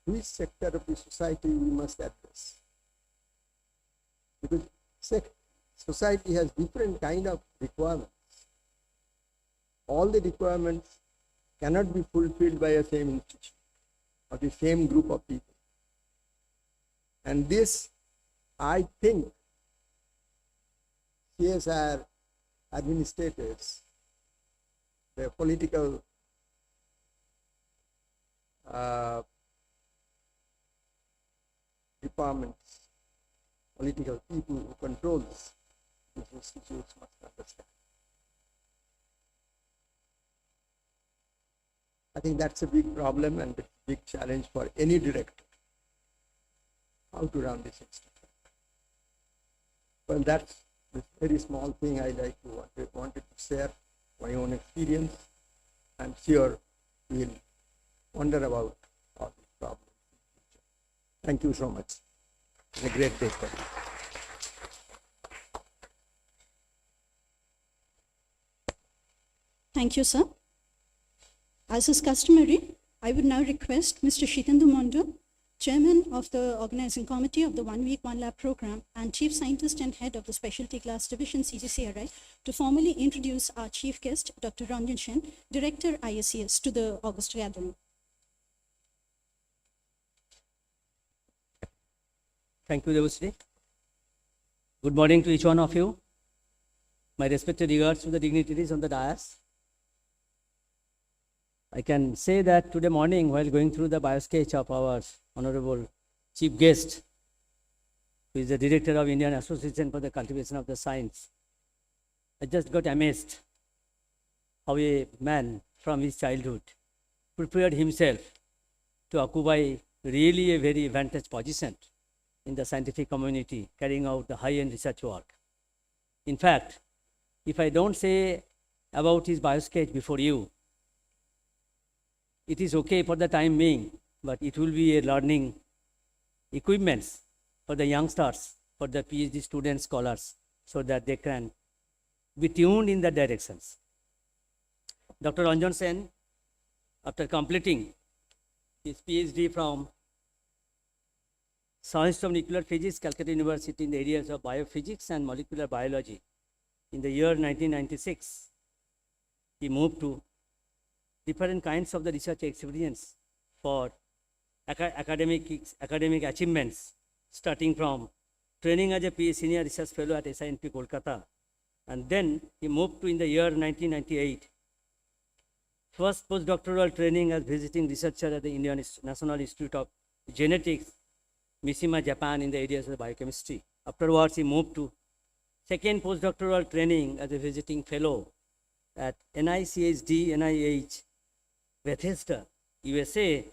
which sector of the society we must address. Because society has different kind of requirements. All the requirements cannot be fulfilled by a same institution or the same group of people. And this, I think, CSIR administrators, the political departments, political people who controls these institutes must understand. I think that's a big problem and a big challenge for any director. How to run this institute? Well, that's this very small thing I wanted to share my own experience. I'm sure we'll wonder about all these problems in the future. Thank you so much. It's a great day for you. Thank you, sir. As is customary, I would now request Mr. Shitandu Mondo, Chairman of the Organizing Committee of the 1 Week 1 Lab program and Chief Scientist and Head of the Specialty Class Division CGCRI, to formally introduce our Chief Guest, Dr. Ranjan Sen, Director ISCS, to the August gathering. Thank you, Devasri. Good morning to each one of you. My respected regards to the dignitaries on the dais. I can say that today morning, while going through the biosketch of our Honorable Chief Guest, who is the Director of Indian Association for the Cultivation of the Science, I just got amazed how a man from his childhood prepared himself to occupy really a very advantageous position in the scientific community, carrying out the high-end research work. In fact, if I don't say about his biosketch before you, it is okay for the time being, but it will be a learning equipments for the youngsters, for the PhD students, scholars, so that they can be tuned in the directions. Dr. Ranjan Sen, after completing his PhD from Science of Nuclear Physics, Calcutta University, in the areas of biophysics and molecular biology. In the year 1996, he moved to different kinds of the research experience for academic achievements, starting from training as a senior research fellow at SINP Kolkata. And then he moved to, in the year 1998, first postdoctoral training as visiting researcher at the Indian National Institute of Genetics, Mishima, Japan, in the areas of biochemistry. Afterwards, he moved to second postdoctoral training as a visiting fellow at NICHD, Bethesda, USA.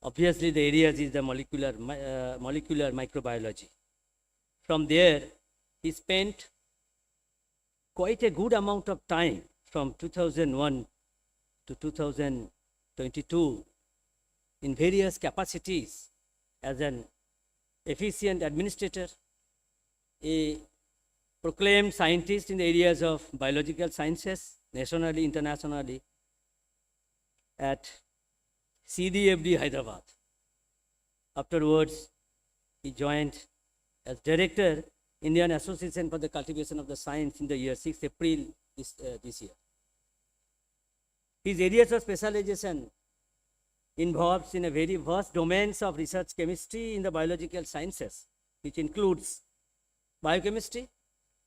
Obviously, the areas is the molecular microbiology. From there, he spent quite a good amount of time from 2001 to 2022 in various capacities as an efficient administrator, a proclaimed scientist in the areas of biological sciences, nationally, internationally, at CDFD Hyderabad. Afterwards, he joined as director, Indian Association for the Cultivation of the Science, in the year 6 April this year. His areas of specialization involves in a very vast domains of research chemistry in the biological sciences, which includes biochemistry,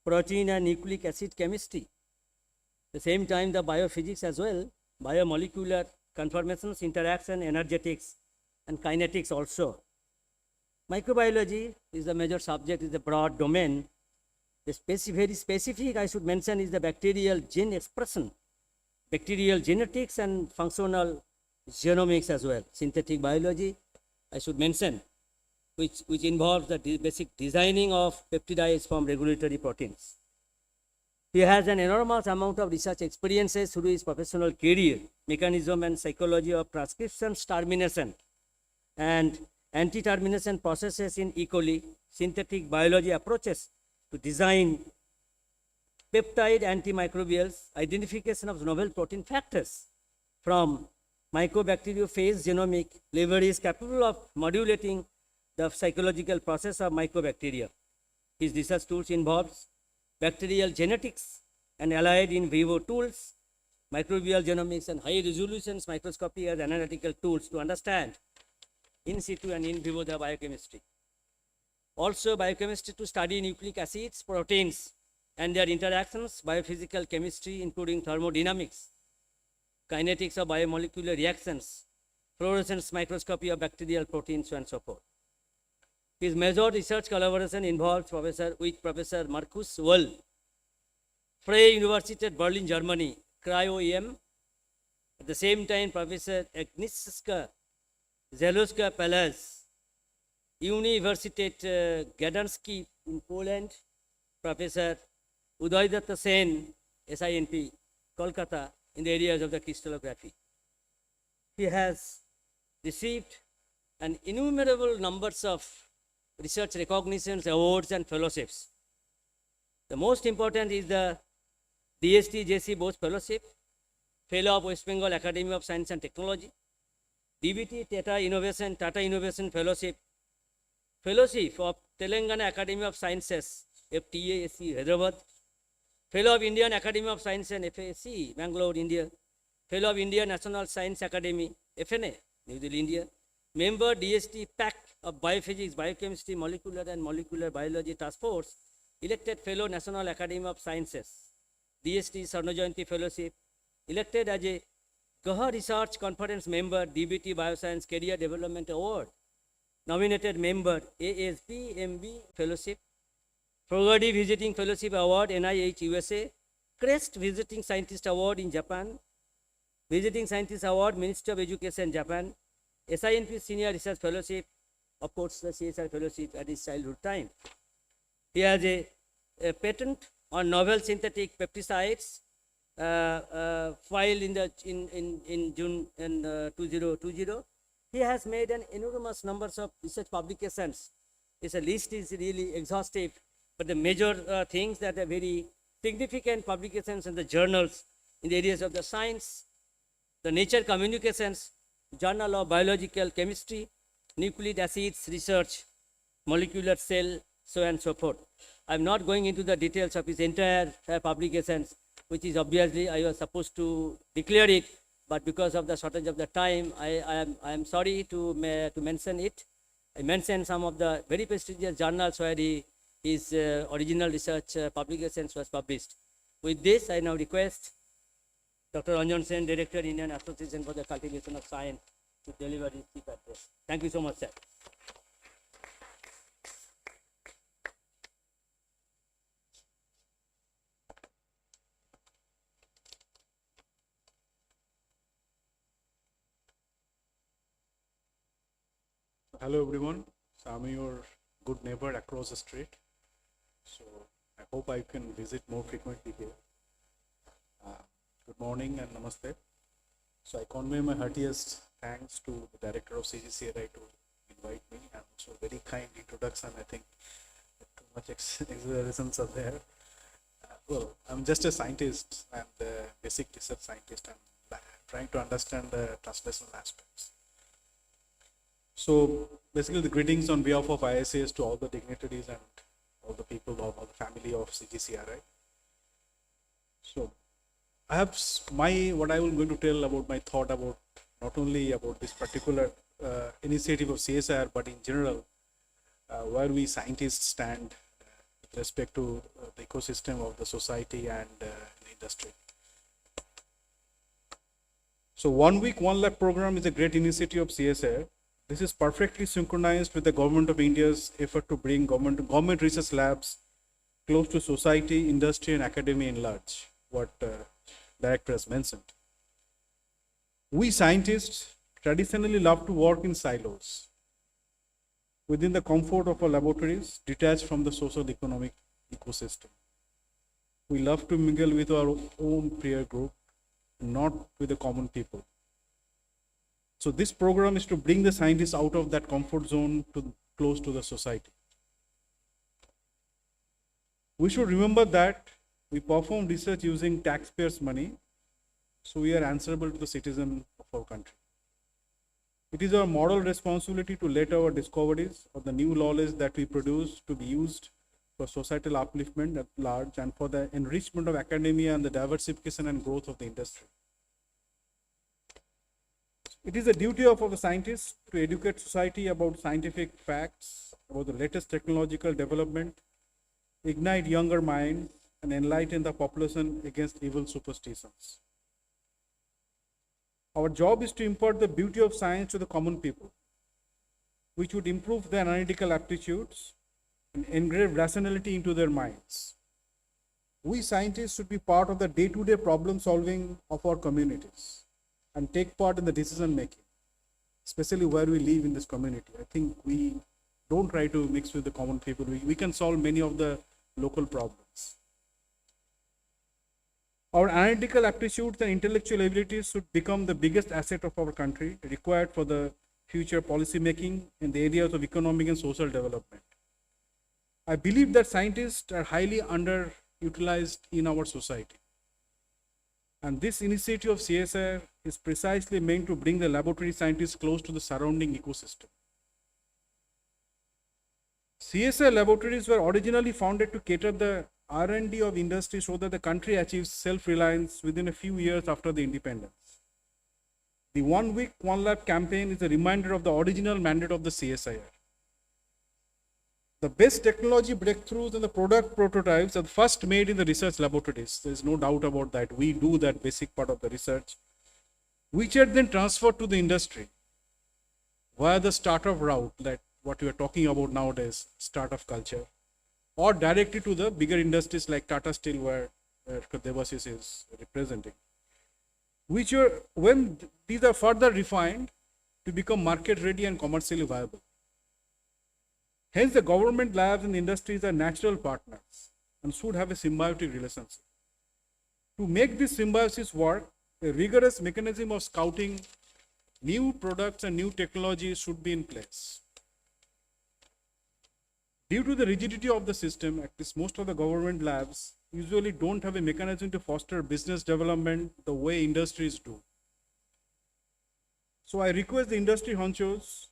protein and nucleic acid chemistry. At the same time, the biophysics as well, biomolecular conformations, interaction, energetics, and kinetics also. Microbiology is the major subject, is a broad domain. The very specific I should mention is the bacterial gene expression, bacterial genetics and functional genomics as well. Synthetic biology, I should mention, which involves the basic designing of peptides from regulatory proteins. He has an enormous amount of research experiences through his professional career, mechanism and psychology of transcription termination and anti-termination processes in E. coli, synthetic biology approaches to design peptide antimicrobials, identification of novel protein factors from mycobacteriophage genomic library is capable of modulating the psychological process of mycobacteria. His research tools involves bacterial genetics and allied in vivo tools, microbial genomics and high resolution microscopy as analytical tools to understand in situ and in vivo the biochemistry. Also biochemistry to study nucleic acids, proteins and their interactions, biophysical chemistry including thermodynamics, kinetics of biomolecular reactions, fluorescence microscopy of bacterial proteins, and so forth. His major research collaboration involves with Professor Markus Wohl, Freie Universität Berlin, Germany, cryo-EM. At the same time, Professor Agnieszka Zalewska-Palaz, Universität Gdańsk in Poland, Professor Udaydatta Sen, SINP, Kolkata, in the areas of the crystallography. He has received an innumerable numbers of research recognitions, awards, and fellowships. The most important is the DST JC Bose Fellowship, Fellow of West Bengal Academy of Science and Technology, DBT Tata Innovation Fellowship, Fellowship of Telangana Academy of Sciences, FTASC Hyderabad, Fellow of Indian Academy of Science and FASC, Bangalore, India, Fellow of Indian National Science Academy, FNA, New Delhi, India, member DST PAC of Biophysics, Biochemistry, Molecular and Molecular Biology Task Force, elected Fellow National Academy of Sciences, DST Sarnojayanti Fellowship, elected as a Gaha Research Conference member, DBT Bioscience Career Development Award, nominated member, ASB MB Fellowship, Fogarty Visiting Fellowship Award, NIH USA, Crest Visiting Scientist Award in Japan, Visiting Scientist Award, Ministry of Education, Japan, SINP Senior Research Fellowship, of course, the CSIR Fellowship at his childhood time. He has a patent on novel synthetic peptides filed in June 2020. He has made an enormous numbers of research publications. His list is really exhaustive, but the major things that are very significant publications in the journals in the areas of the science, the Nature Communications, Journal of Biological Chemistry, Nucleic Acids Research, molecular cell, so and so forth. I'm not going into the details of his entire publications, which is obviously I was supposed to declare it, but because of the shortage of the time, I am sorry to mention it. I mentioned some of the very prestigious journals where his original research publications was published. With this, I now request Dr. Ranjan Sen, Director, Indian Association for the Cultivation of Science, to deliver his chief address. Thank you so much, sir. Hello everyone, so I'm your good neighbor across the street. So I hope I can visit more frequently here. Good morning and namaste. So I convey my heartiest thanks to the director of CGCRI to invite me, and also very kind introduction. I think too much exaggerations are there. Well, I'm just a scientist and a basic research scientist. I'm trying to understand the translational aspects. So basically the greetings on behalf of ISAS to all the dignitaries and all the people of all the family of CGCRI. So I have what I will going to tell about my thought about not only about this particular initiative of CSIR, but in general, where we scientists stand with respect to the ecosystem of the society and the industry. So 1 week, 1 lab program is a great initiative of CSIR. This is perfectly synchronized with the Government of India's effort to bring government research labs close to society, industry, and academia in large, what Director has mentioned. We scientists traditionally love to work in silos, within the comfort of our laboratories, detached from the social economic ecosystem. We love to mingle with our own peer group, not with the common people. So this program is to bring the scientists out of that comfort zone to close to the society. We should remember that we perform research using taxpayers' money, so we are answerable to the citizen of our country. It is our moral responsibility to let our discoveries or the new knowledge that we produce to be used for societal upliftment at large and for the enrichment of academia and the diversification and growth of the industry. It is the duty of our scientists to educate society about scientific facts, about the latest technological development, ignite younger minds, and enlighten the population against evil superstitions. Our job is to impart the beauty of science to the common people, which would improve their analytical aptitudes and engrave rationality into their minds. We scientists should be part of the day-to-day problem solving of our communities and take part in the decision making, especially where we live in this community. I think we don't try to mix with the common people. We can solve many of the local problems. Our analytical aptitudes and intellectual abilities should become the biggest asset of our country, required for the future policy making in the areas of economic and social development. I believe that scientists are highly underutilized in our society. And this initiative of CSIR is precisely meant to bring the laboratory scientists close to the surrounding ecosystem. CSIR laboratories were originally founded to cater the R&D of industry so that the country achieves self-reliance within a few years after the independence. The 1 week, 1 lab campaign is a reminder of the original mandate of the CSIR. The best technology breakthroughs and the product prototypes are first made in the research laboratories. There is no doubt about that. We do that basic part of the research, which are then transferred to the industry via the startup route, that what we are talking about nowadays, startup culture, or directly to the bigger industries like Tata Steel, where Devasys is representing, which are, when these are further refined to become market ready and commercially viable. Hence, the government labs and industries are natural partners and should have a symbiotic relationship. To make this symbiosis work, a rigorous mechanism of scouting new products and new technologies should be in place. Due to the rigidity of the system, at least most of the government labs usually don't have a mechanism to foster business development the way industries do. So I request the industry honchos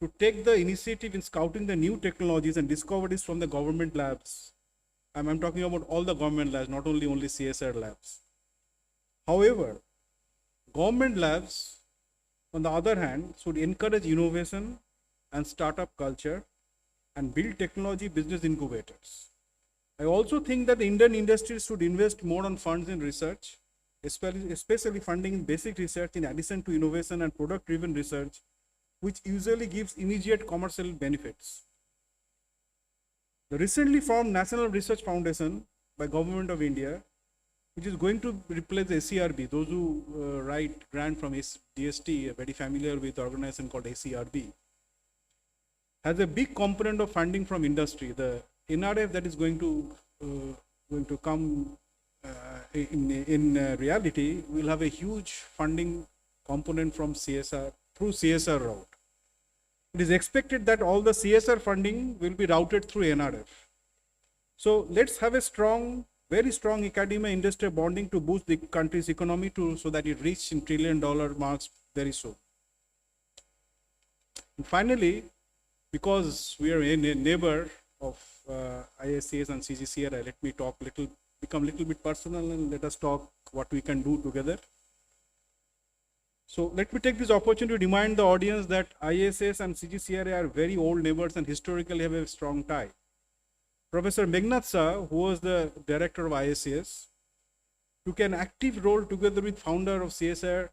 to take the initiative in scouting the new technologies and discoveries from the government labs. I'm talking about all the government labs, not only CSIR labs. However, government labs, on the other hand, should encourage innovation and startup culture and build technology business incubators. I also think that the Indian industries should invest more on funds in research, especially funding in basic research in addition to innovation and product-driven research, which usually gives immediate commercial benefits. The recently formed National Research Foundation by Government of India, which is going to replace the ACRB. Those who write grant from DST are very familiar with the organization called ACRB. Has a big component of funding from industry. The NRF that is going to come in reality will have a huge funding component from CSR through CSR route. It is expected that all the CSR funding will be routed through NRF. So let's have a very strong academia industry bonding to boost the country's economy so that it reaches in $1 trillion marks very soon. And finally, because we are a neighbor of ISCS and CGCRI, let me become a little bit personal and let us talk what we can do together. So let me take this opportunity to remind the audience that ISS and CGCRI are very old neighbors and historically have a strong tie. Professor Meghnad Shah, who was the director of ISCS, took an active role together with founder of CSIR,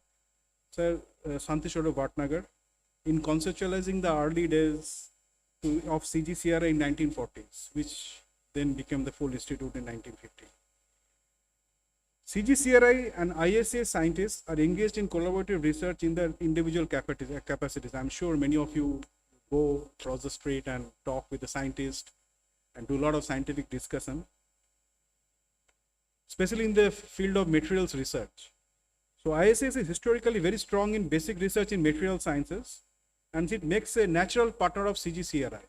Sir Santishwar Bhatnagar, in conceptualizing the early days of CGCRI in 1940s, which then became the full institute in 1950. CGCRI and ISCS scientists are engaged in collaborative research in their individual capacities. I'm sure many of you go across the street and talk with the scientists and do a lot of scientific discussion, especially in the field of materials research. So ISCS is historically very strong in basic research in material sciences, and it makes a natural partner of CGCRI.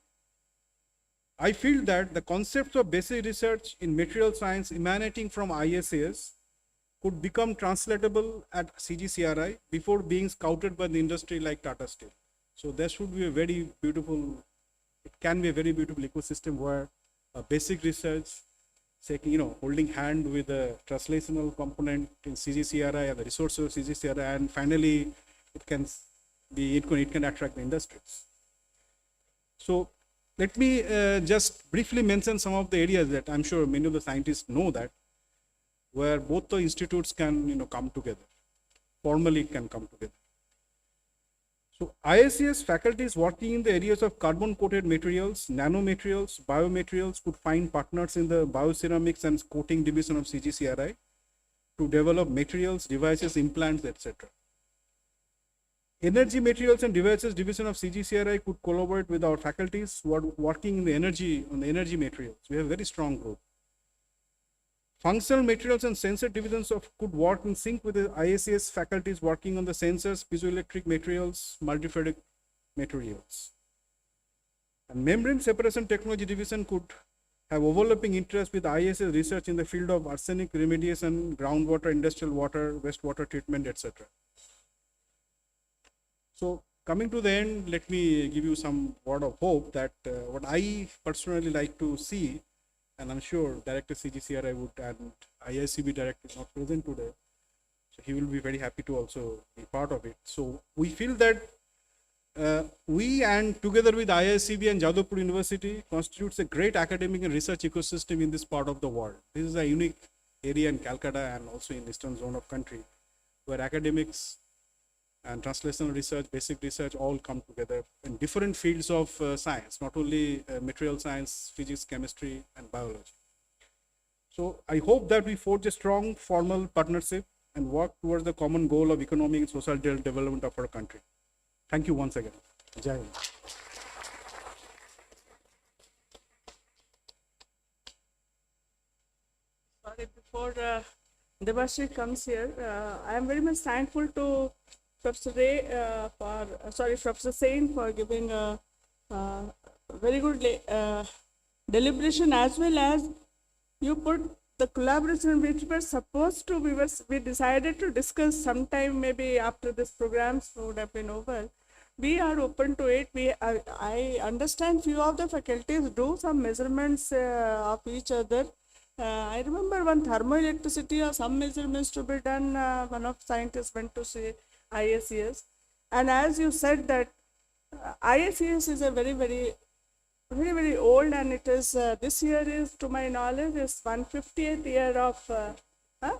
I feel that the concepts of basic research in material science emanating from ISCS could become translatable at CGCRI before being scouted by the industry like Tata Steel. So there should be a very beautiful, it can be a very beautiful ecosystem where basic research, holding hand with the translational component in CGCRI and the resources of CGCRI, and finally it can attract the industries. So let me just briefly mention some of the areas that I'm sure many of the scientists know that, where both the institutes can come together, formally can come together. So ISCS faculties working in the areas of carbon coated materials, nanomaterials, biomaterials could find partners in the bioceramics and coating division of CGCRI to develop materials, devices, implants, etc. Energy materials and devices division of CGCRI could collaborate with our faculties who are working in the energy materials. We have a very strong group. Functional materials and sensor divisions could work in sync with the ISCS faculties working on the sensors, piezoelectric materials, multifabric materials. And membrane separation technology division could have overlapping interest with ISCS research in the field of arsenic remediation, groundwater, industrial water, wastewater treatment, etc. So coming to the end, let me give you some word of hope that what I personally like to see, and I'm sure Director CGCRI would, and IICB Director is not present today, so he will be very happy to also be part of it. So we feel that we, and together with IICB and Jadavpur University, constitutes a great academic and research ecosystem in this part of the world. This is a unique area in Calcutta and also in eastern zone of country, where academics and translational research, basic research all come together in different fields of science, not only material science, physics, chemistry, and biology. So I hope that we forge a strong formal partnership and work towards the common goal of economic and social development of our country. Thank you once again. Jai Hind. Sorry, before Debashri comes here, I am very much thankful to Professor Professor Sain for giving a very good deliberation, as well as you put the collaboration which were supposed to, we decided to discuss sometime maybe after this program would have been over. we are open to it. I understand few of the faculties do some measurements of each other. I remember one thermoelectricity or some measurements to be done. One of scientists went to see ISES, and as you said that ISES is a very old, and it is this year is, to my knowledge, is 150th year of huh?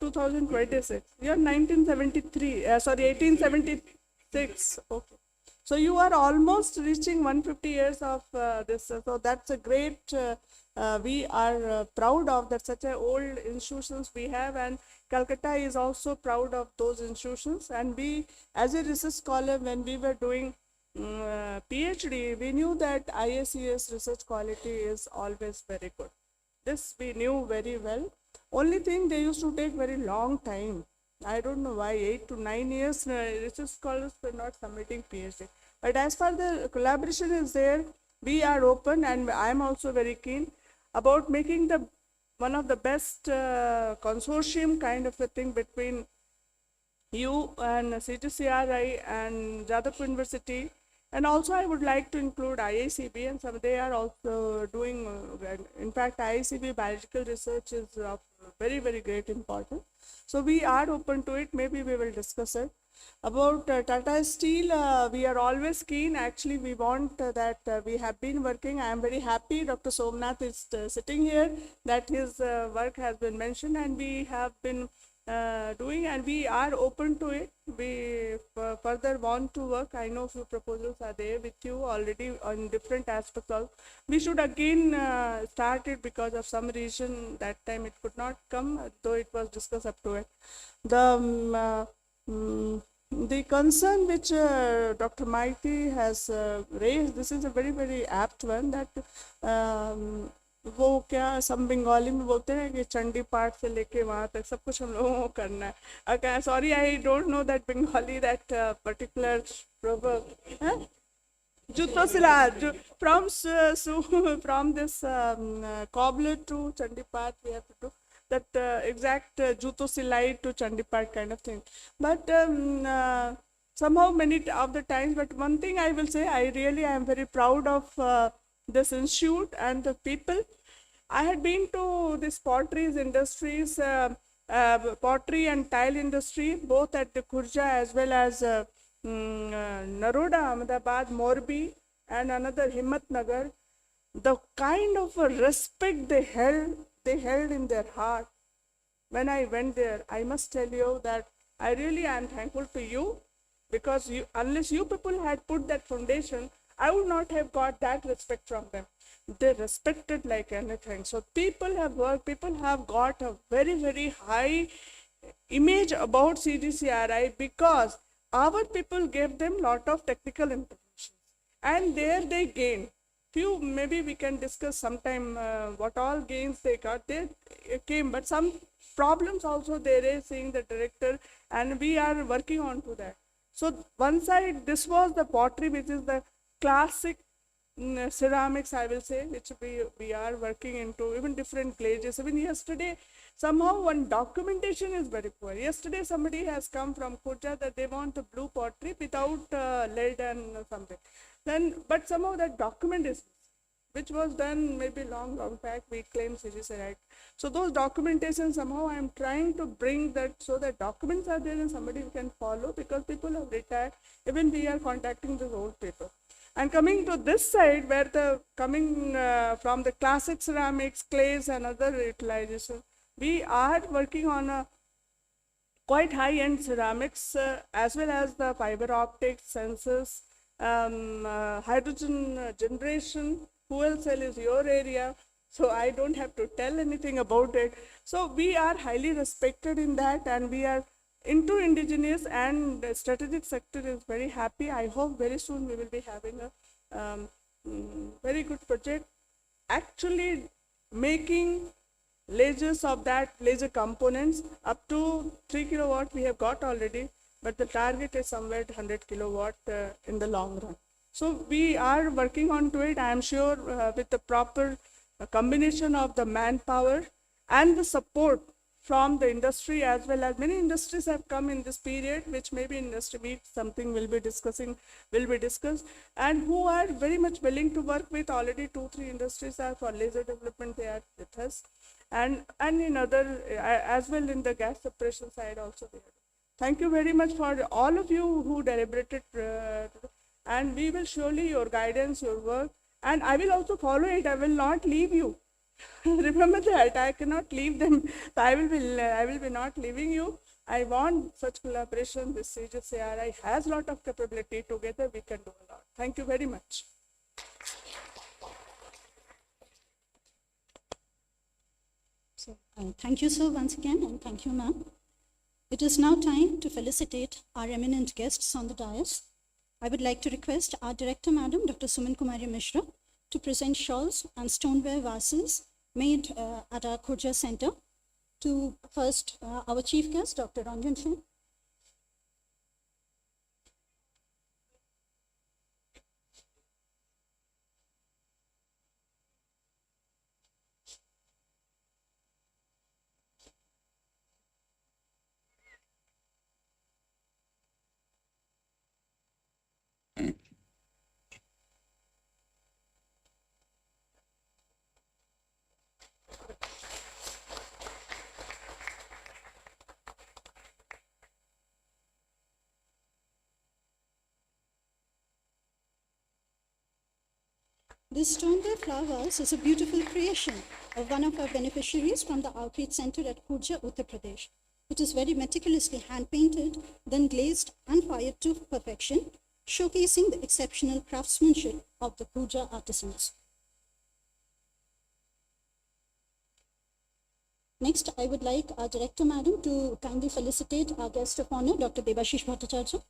2026. You're 1973. Sorry, 1876. Okay. So you are almost reaching 150 years of this. So that's a great. We are proud of that. Such a old institutions we have, and Calcutta is also proud of those institutions. And we, as a research scholar, when we were doing PhD, we knew that ISES research quality is always very good. This we knew very well. Only thing, they used to take very long time. I don't know why, 8 to 9 years research scholars were not submitting PhD. But as far the collaboration is there, we are open, and I am also very keen about making the one of the best consortium kind of a thing between you and CGCRI and Jadavpur University. And also I would like to include IICB, and some they are also doing, in fact, IICB biological research is of very great importance. So we are open to it. Maybe we will discuss it. About Tata Steel, we are always keen. Actually, we want that we have been working. I am very happy Dr. Somnath is sitting here, that his work has been mentioned, and we have been doing, and we are open to it. We further want to work. I know few proposals are there with you already on different aspects of. We should again start it, because of some reason that time it could not come, though it was discussed up to it. The concern which Dr. Maiti has raised, this is a very apt one, that वो क्या सब बंगाली में बोलते हैं कि चंडी पाठ से लेके वहाँ तक सब कुछ हम लोगों को करना है. Okay, sorry, I don't know that Bengali, that particular proverb. Jutto Sila, from this cobbler to Chandi Path, we have to do that exact Jutto Silai to Chandi Path kind of thing. But somehow many of the times, but one thing I will say, I am very proud of this institute and the people. I had been to this potteries industries, pottery and tile industry, both at the Khurja as well as Naroda, Ahmedabad, Morbi, and another Himmatnagar. The kind of respect they held in their heart when I went there, I must tell you that I really am thankful to you, because unless you people had put that foundation, I would not have got that respect from them. They respected like anything. So people have worked, people have got a very high image about CGCRI, because our people gave them lot of technical information, and there they gained. Few, maybe we can discuss sometime what all gains they got. They came, but some problems also there is, seeing the director, and we are working on to that. So one side, this was the pottery, which is the classic ceramics, I will say, which we are working into, even different glazes. Even yesterday, somehow one documentation is very poor. Yesterday somebody has come from Khurja that they want a blue pottery without lead and something. Then, but somehow that document is, which was done maybe long back, we claim CGCRI. So those documentation, somehow I am trying to bring that, so that documents are there and somebody can follow, because people have retired. Even we are contacting the old people. And coming to this side, where the coming from the classic ceramics, clays, and other utilization, we are working on a quite high-end ceramics, as well as the fiber optics, sensors, hydrogen generation, fuel cell is your area, so I don't have to tell anything about it. So we are highly respected in that, and we are into indigenous and strategic sector is very happy. I hope very soon we will be having a very good project, actually making lasers of that, laser components up to 3 kilowatt we have got already, but the target is somewhere 100 kilowatt in the long run. So we are working on to it. I am sure with the proper combination of the manpower and the support from the industry, as well as many industries have come in this period, which maybe industry meet something will be discussed, and who are very much willing to work with. Already 2-3 industries are for laser development, they are with us, and in other, as well in the gas separation side also they are. Thank you very much for all of you who deliberated, and we will surely your guidance, your work, and I will also follow it. I will not leave you. Remember that I cannot leave them. So I will be not leaving you. I want such collaboration with CSIR-CGCRI has lot of capability. Together we can do a lot. Thank you very much. So, thank you, sir, once again, and thank you, ma'am. It is now time to felicitate our eminent guests on the dais. I would like to request our director, Madam Dr. Suman Kumari Mishra, to present shawls and stoneware vases made at our Khurja Center. To first, our chief guest, Dr. Ranjan Singh. This stoneware flower vase is a beautiful creation of one of our beneficiaries from the outreach center at Khurja, Uttar Pradesh. It is very meticulously hand-painted, then glazed and fired to perfection, showcasing the exceptional craftsmanship of the Khurja artisans. Next, I would like our director, Madam, to kindly felicitate our guest of honor, Dr. Debashish Bhattacharya.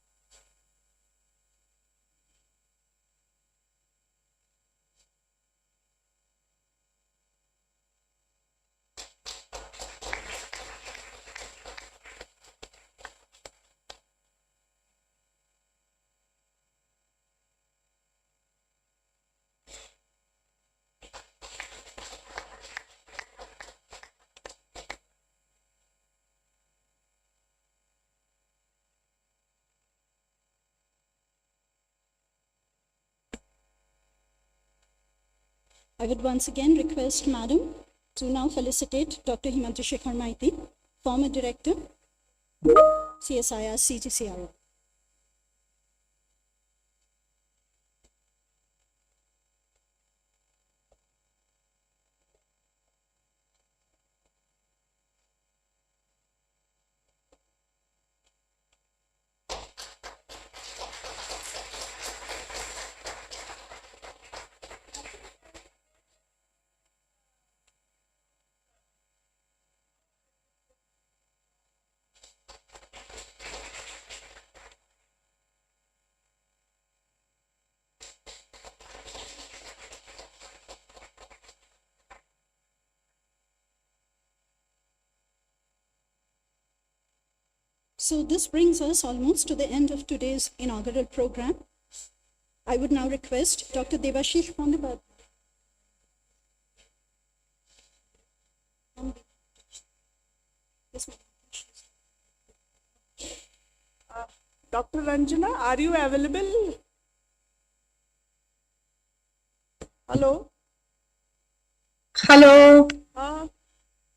I would once again request Madam to now felicitate Dr. Himantashekhar Maiti, former director, CSIR-CGCRI. So this brings us almost to the end of today's inaugural program. I would now request Dr. Debashish Bhattacharya. Yes, Dr. Ranjana, are you available? Hello? Hello.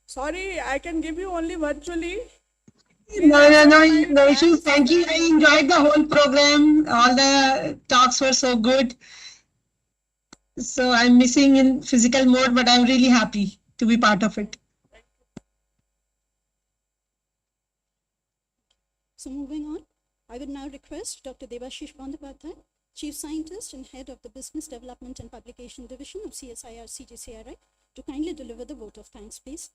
Sorry, I can give you only virtually. No issues. Thank you. I enjoyed the whole program. All the talks were so good. So I'm missing in physical mode, but I'm really happy to be part of it. So moving on, I would now request Dr. Debashish Bhattacharya, Chief Scientist and Head of the Business Development and Publication Division of CSIR-CGCRI, to kindly deliver the vote of thanks, please.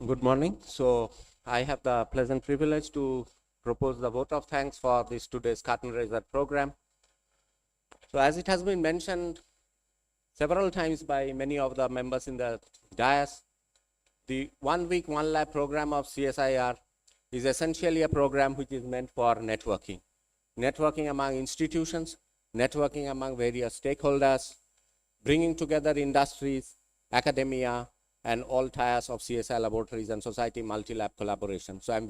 Good morning. So I have the pleasant privilege to propose the vote of thanks for this today's curtain raiser program. So as it has been mentioned several times by many of the members in the dais, the 1 week, 1 lab program of CSIR is essentially a program which is meant for networking. Networking among institutions, networking among various stakeholders, bringing together industries, academia, and all tiers of CSI laboratories and society multi-lab collaboration. So I'm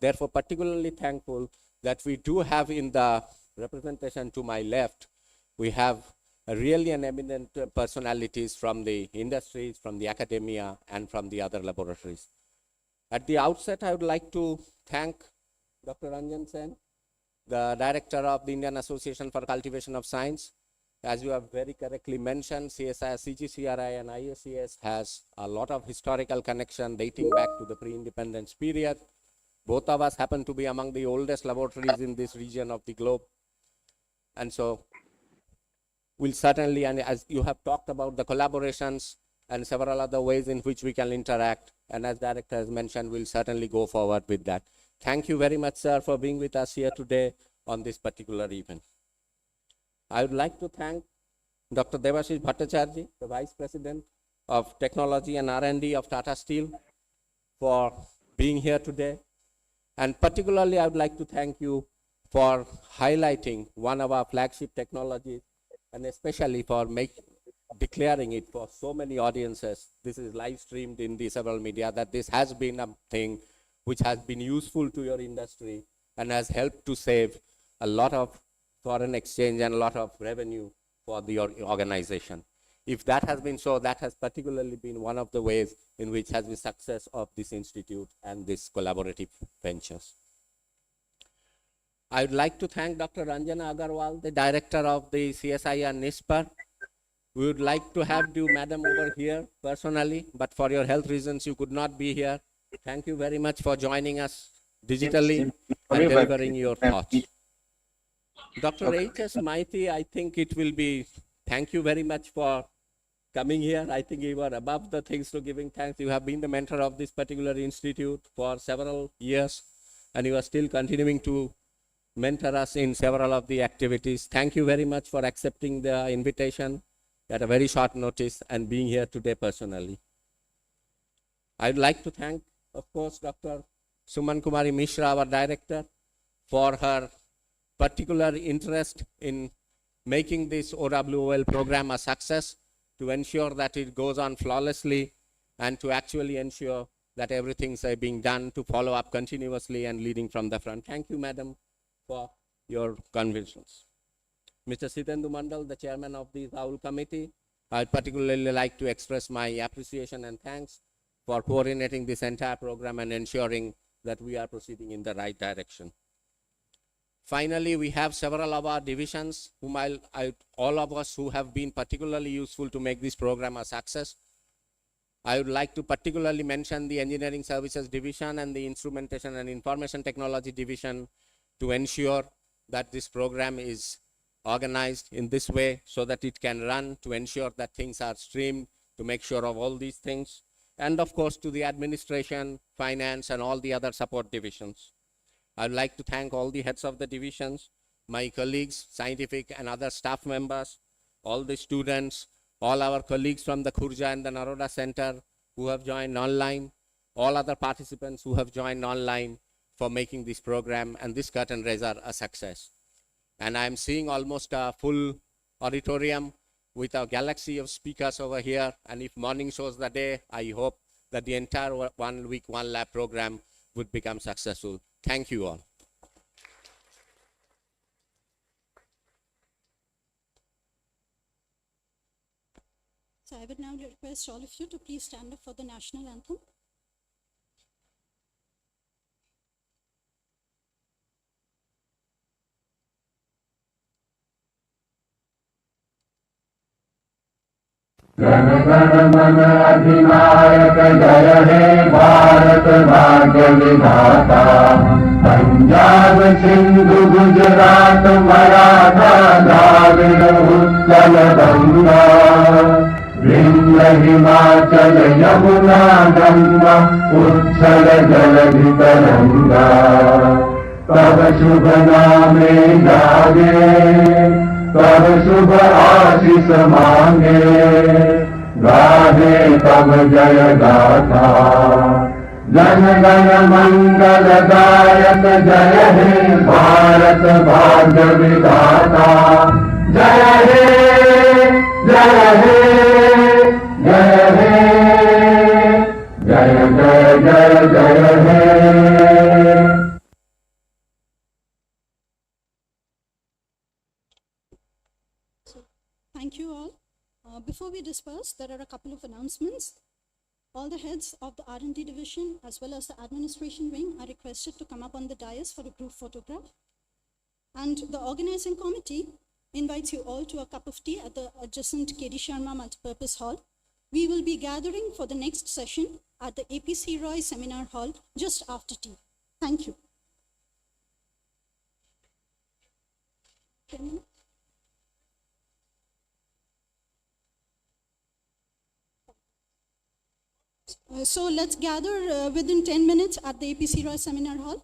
therefore particularly thankful that we do have in the representation to my left, we have really an eminent personalities from the industries, from the academia, and from the other laboratories. At the outset, I would like to thank Dr. Ranjan Sen, the director of the Indian Association for Cultivation of Science. As you have very correctly mentioned, CSIR-CGCRI and ISCS has a lot of historical connection dating back to the pre-independence period. Both of us happen to be among the oldest laboratories in this region of the globe. And so we'll certainly, and as you have talked about the collaborations and several other ways in which we can interact, and as director has mentioned, we'll certainly go forward with that. Thank you very much, sir, for being with us here today on this particular event. I would like to thank Dr. Devashish Bhattacharya, the Vice President of Technology and R&D of Tata Steel, for being here today. And particularly, I would like to thank you for highlighting one of our flagship technologies, and especially for declaring it for so many audiences. This is live streamed in the several media, that this has been a thing which has been useful to your industry and has helped to save a lot of foreign exchange and a lot of revenue for the organization. If that has been so, that has particularly been one of the ways in which has been success of this institute and this collaborative ventures. I would like to thank Dr. Ranjana Agarwal, the director of the CSIR NISPER. We would like to have you, madam, over here personally, but for your health reasons, you could not be here. Thank you very much for joining us digitally and delivering your thoughts. Dr. H.S. Maiti, I think it will be, thank you very much for coming here. I think you are above the things to giving thanks. You have been the mentor of this particular institute for several years, and you are still continuing to mentor us in several of the activities. Thank you very much for accepting the invitation at a very short notice and being here today personally. I'd like to thank, of course, Dr. Suman Kumari Mishra, our director, for her particular interest in making this OWOL program a success, to ensure that it goes on flawlessly and to actually ensure that everything's being done to follow up continuously and leading from the front. Thank you, madam, for your convictions. Mr. Sitendu Mandal, the chairman of the OWOL committee, I'd particularly like to express my appreciation and thanks for coordinating this entire program and ensuring that we are proceeding in the right direction. Finally, we have several of our divisions, whom all of us who have been particularly useful to make this program a success. I would like to particularly mention the Engineering Services Division and the Instrumentation and Information Technology Division, to ensure that this program is organized in this way so that it can run, to ensure that things are streamed, to make sure of all these things. And of course, to the administration, finance, and all the other support divisions. I'd like to thank all the heads of the divisions, my colleagues, scientific and other staff members, all the students, all our colleagues from the Khurja and the Naroda Center who have joined online, all other participants who have joined online for making this program and this curtain raiser a success. And I'm seeing almost a full auditorium with a galaxy of speakers over here. And if morning shows the day, I hope that the entire 1 week, 1 lab program would become successful. Thank you all. So I would now request all of you to please stand up for the national anthem. Jana Gana मन अधिनायक जय हे भारत भाग्य विधाता। पंजाब सिंधु गुजरात मराठा द्राविड़ उत्कल गंगा, विंध्य हिमाचल यमुना गंगा उच्छल जलधि तरंगा। तब शुभ नामे जागे, तब शुभ आशीष मांगे, गाहे तब जय गाथा। जन गण मंगलदायक जय हे भारत भाग्य विधाता जय हे जय हे जय हे जय जय जय जय हे। Thank you all. Before we disperse, there are a couple of announcements. All the heads of the R&D division as well as the administration wing are requested to come up on the dais for a group photograph. And the organizing committee invites you all to a cup of tea at the adjacent KD Sharma Multipurpose Hall. We will be gathering for the next session at the APC Roy Seminar Hall just after tea. Thank you. 10 minutes. So let's gather within 10 minutes at the APC Roy Seminar Hall.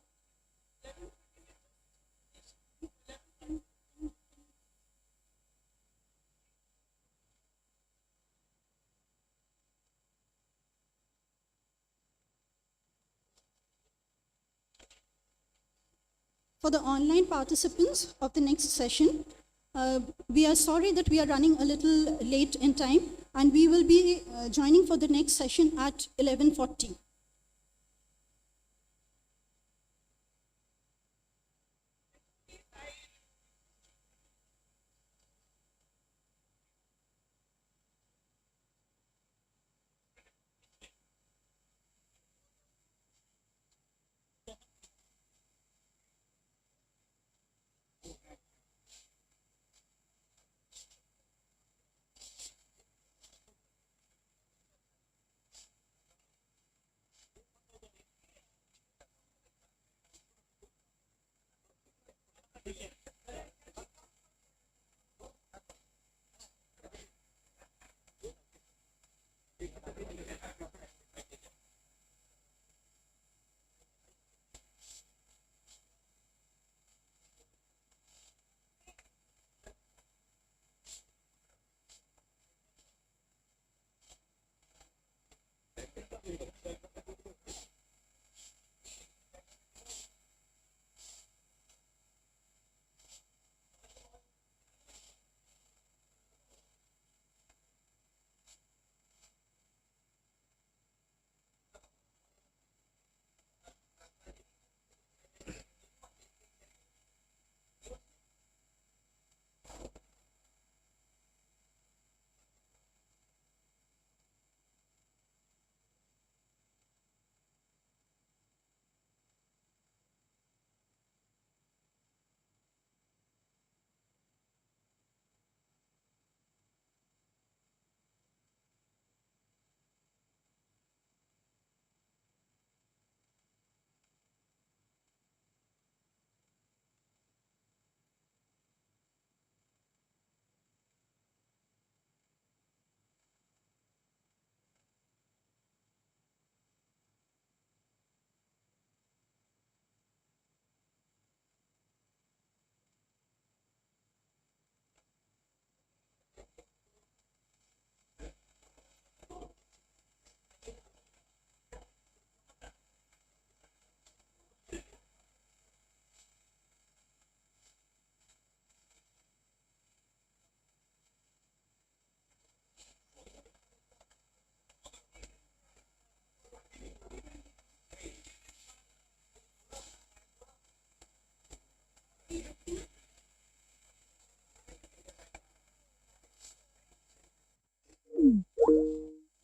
For the online participants of the next session, we are sorry that we are running a little late in time, and we will be joining for the next session at 11:40.